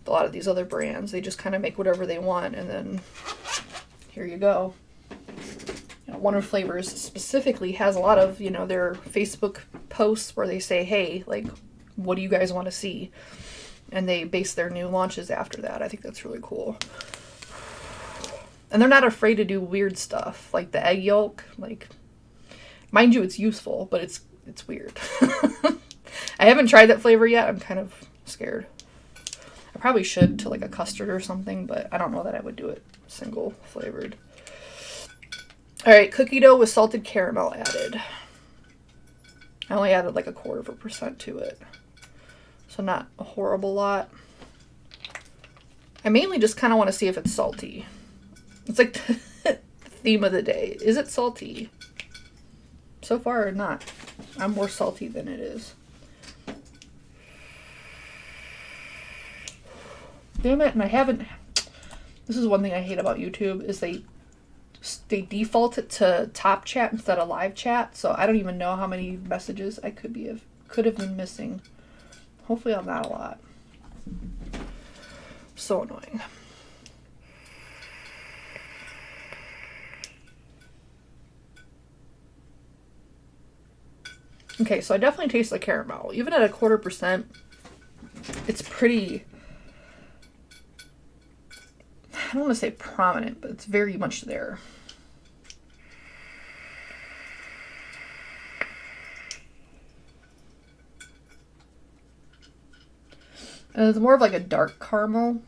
A lot of these other brands, they just kind of make whatever they want and then here you go. Wonder Flavors specifically has a lot of, their Facebook posts where they say, hey, like, what do you guys want to see? And they base their new launches after that. I think that's really cool. And they're not afraid to do weird stuff, like the egg yolk. Like, mind you, it's useful, but it's weird. I haven't tried that flavor yet. I'm kind of scared. I probably should to like a custard or something, but I don't know that I would do it single flavored. All right, cookie dough with salted caramel added. I only added like 0.25% to it, so not a horrible lot. I mainly just kind of want to see if it's salty. It's like the theme of the day. Is it salty? So far, not. I'm more salty than it is. Damn it, and I haven't... This is one thing I hate about YouTube, is they default it to top chat instead of live chat, so I don't even know how many messages I could have been missing. Hopefully not a lot. So annoying. Okay, so I definitely taste the caramel. Even at 0.25%, it's pretty... I don't want to say prominent, but it's very much there. And it's more of like a dark caramel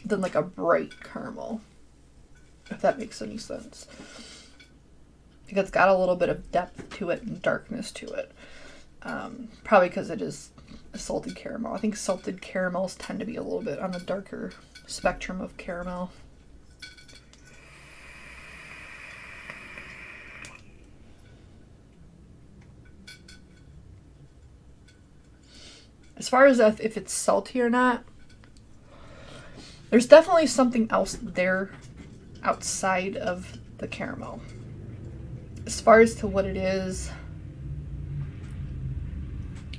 than like a bright caramel, if that makes any sense. Like it's got a little bit of depth to it and darkness to it. Probably because it is a salted caramel. I think salted caramels tend to be a little bit on the darker spectrum of caramel. As far as if it's salty or not, there's definitely something else there outside of the caramel. As far as to what it is,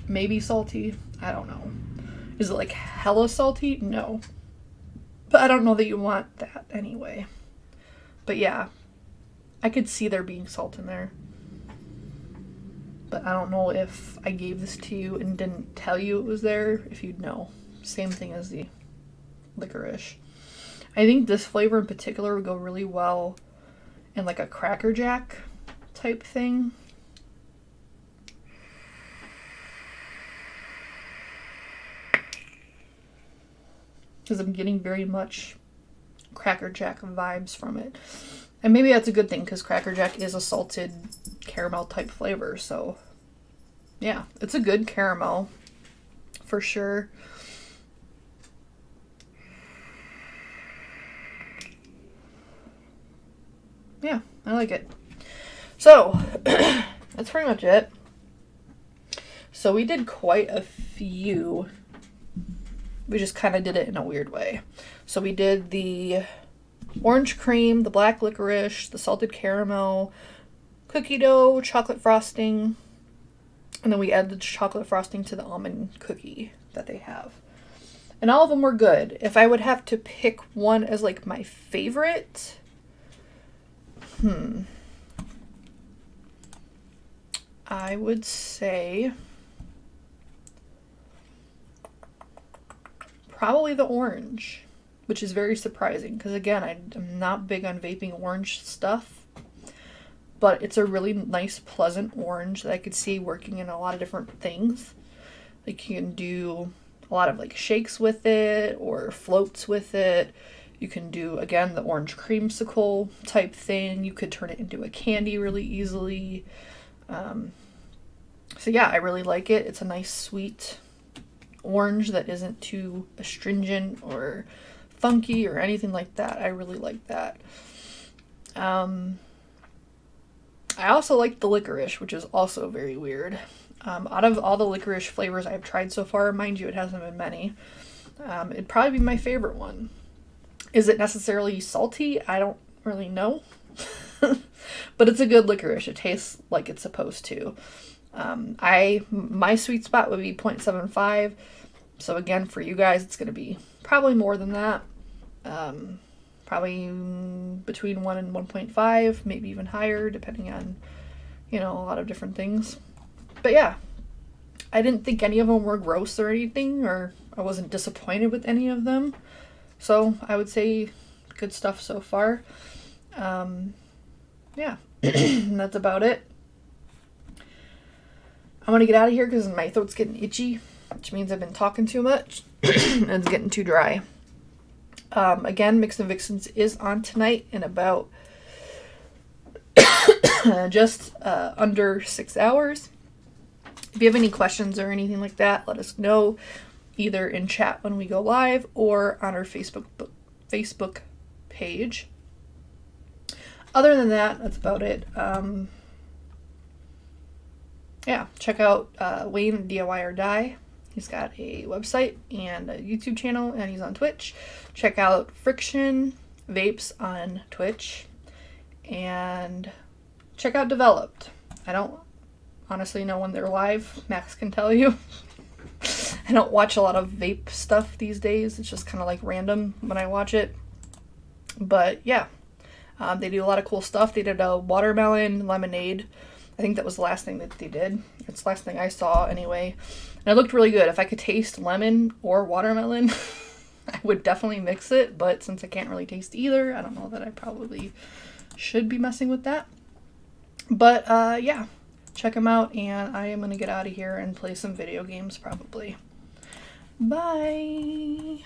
maybe salty, I don't know. Is it like hella salty? No. But I don't know that you want that anyway. But yeah, I could see there being salt in there. But I don't know if I gave this to you and didn't tell you it was there, if you'd know. Same thing as the licorice. I think this flavor in particular would go really well in like a Cracker Jack type thing. Because I'm getting very much Cracker Jack vibes from it. And maybe that's a good thing, because Cracker Jack is a salted caramel type flavor. So yeah, it's a good caramel for sure. Yeah, I like it. So that's pretty much it. So we did quite a few. We just kind of did it in a weird way. So we did the orange cream, the black licorice, the salted caramel, cookie dough, chocolate frosting, and then we added the chocolate frosting to the almond cookie that they have. And all of them were good. If I would have to pick one as like my favorite, I would say probably the orange, which is very surprising because, again, I'm not big on vaping orange stuff, but it's a really nice, pleasant orange that I could see working in a lot of different things. Like you can do a lot of like shakes with it or floats with it. You can do, again, the orange creamsicle type thing. You could turn it into a candy really easily. So yeah, I really like it. It's a nice, sweet orange that isn't too astringent or funky or anything like that. I really like that. I also like the licorice, which is also very weird. Out of all the licorice flavors I've tried so far, mind you, it hasn't been many, it'd probably be my favorite one. Is it necessarily salty? I don't really know. But it's a good licorice. It tastes like it's supposed to. My sweet spot would be 0.75. So again, for you guys, it's going to be probably more than that. Probably between 1 and 1.5, maybe even higher, depending on, a lot of different things. But yeah, I didn't think any of them were gross or anything, or I wasn't disappointed with any of them. So I would say good stuff so far. Yeah, that's about it. I'm going to get out of here because my throat's getting itchy, which means I've been talking too much and it's getting too dry. Again, Mix and Vixens is on tonight in about just under 6 hours. If you have any questions or anything like that, let us know either in chat when we go live or on our Facebook page. Other than that, that's about it. Yeah, check out Wayne DIY or Die. He's got a website and a YouTube channel, and he's on Twitch. Check out Friction Vapes on Twitch, and check out Developed. I don't honestly know when they're live. Max can tell you. I don't watch a lot of vape stuff these days. It's just kind of like random when I watch it. But yeah, they do a lot of cool stuff. They did a watermelon lemonade. I think that was the last thing that they did. It's the last thing I saw anyway. And it looked really good. If I could taste lemon or watermelon, I would definitely mix it. But since I can't really taste either, I don't know that I probably should be messing with that. But yeah, check them out. And I am going to get out of here and play some video games probably. Bye.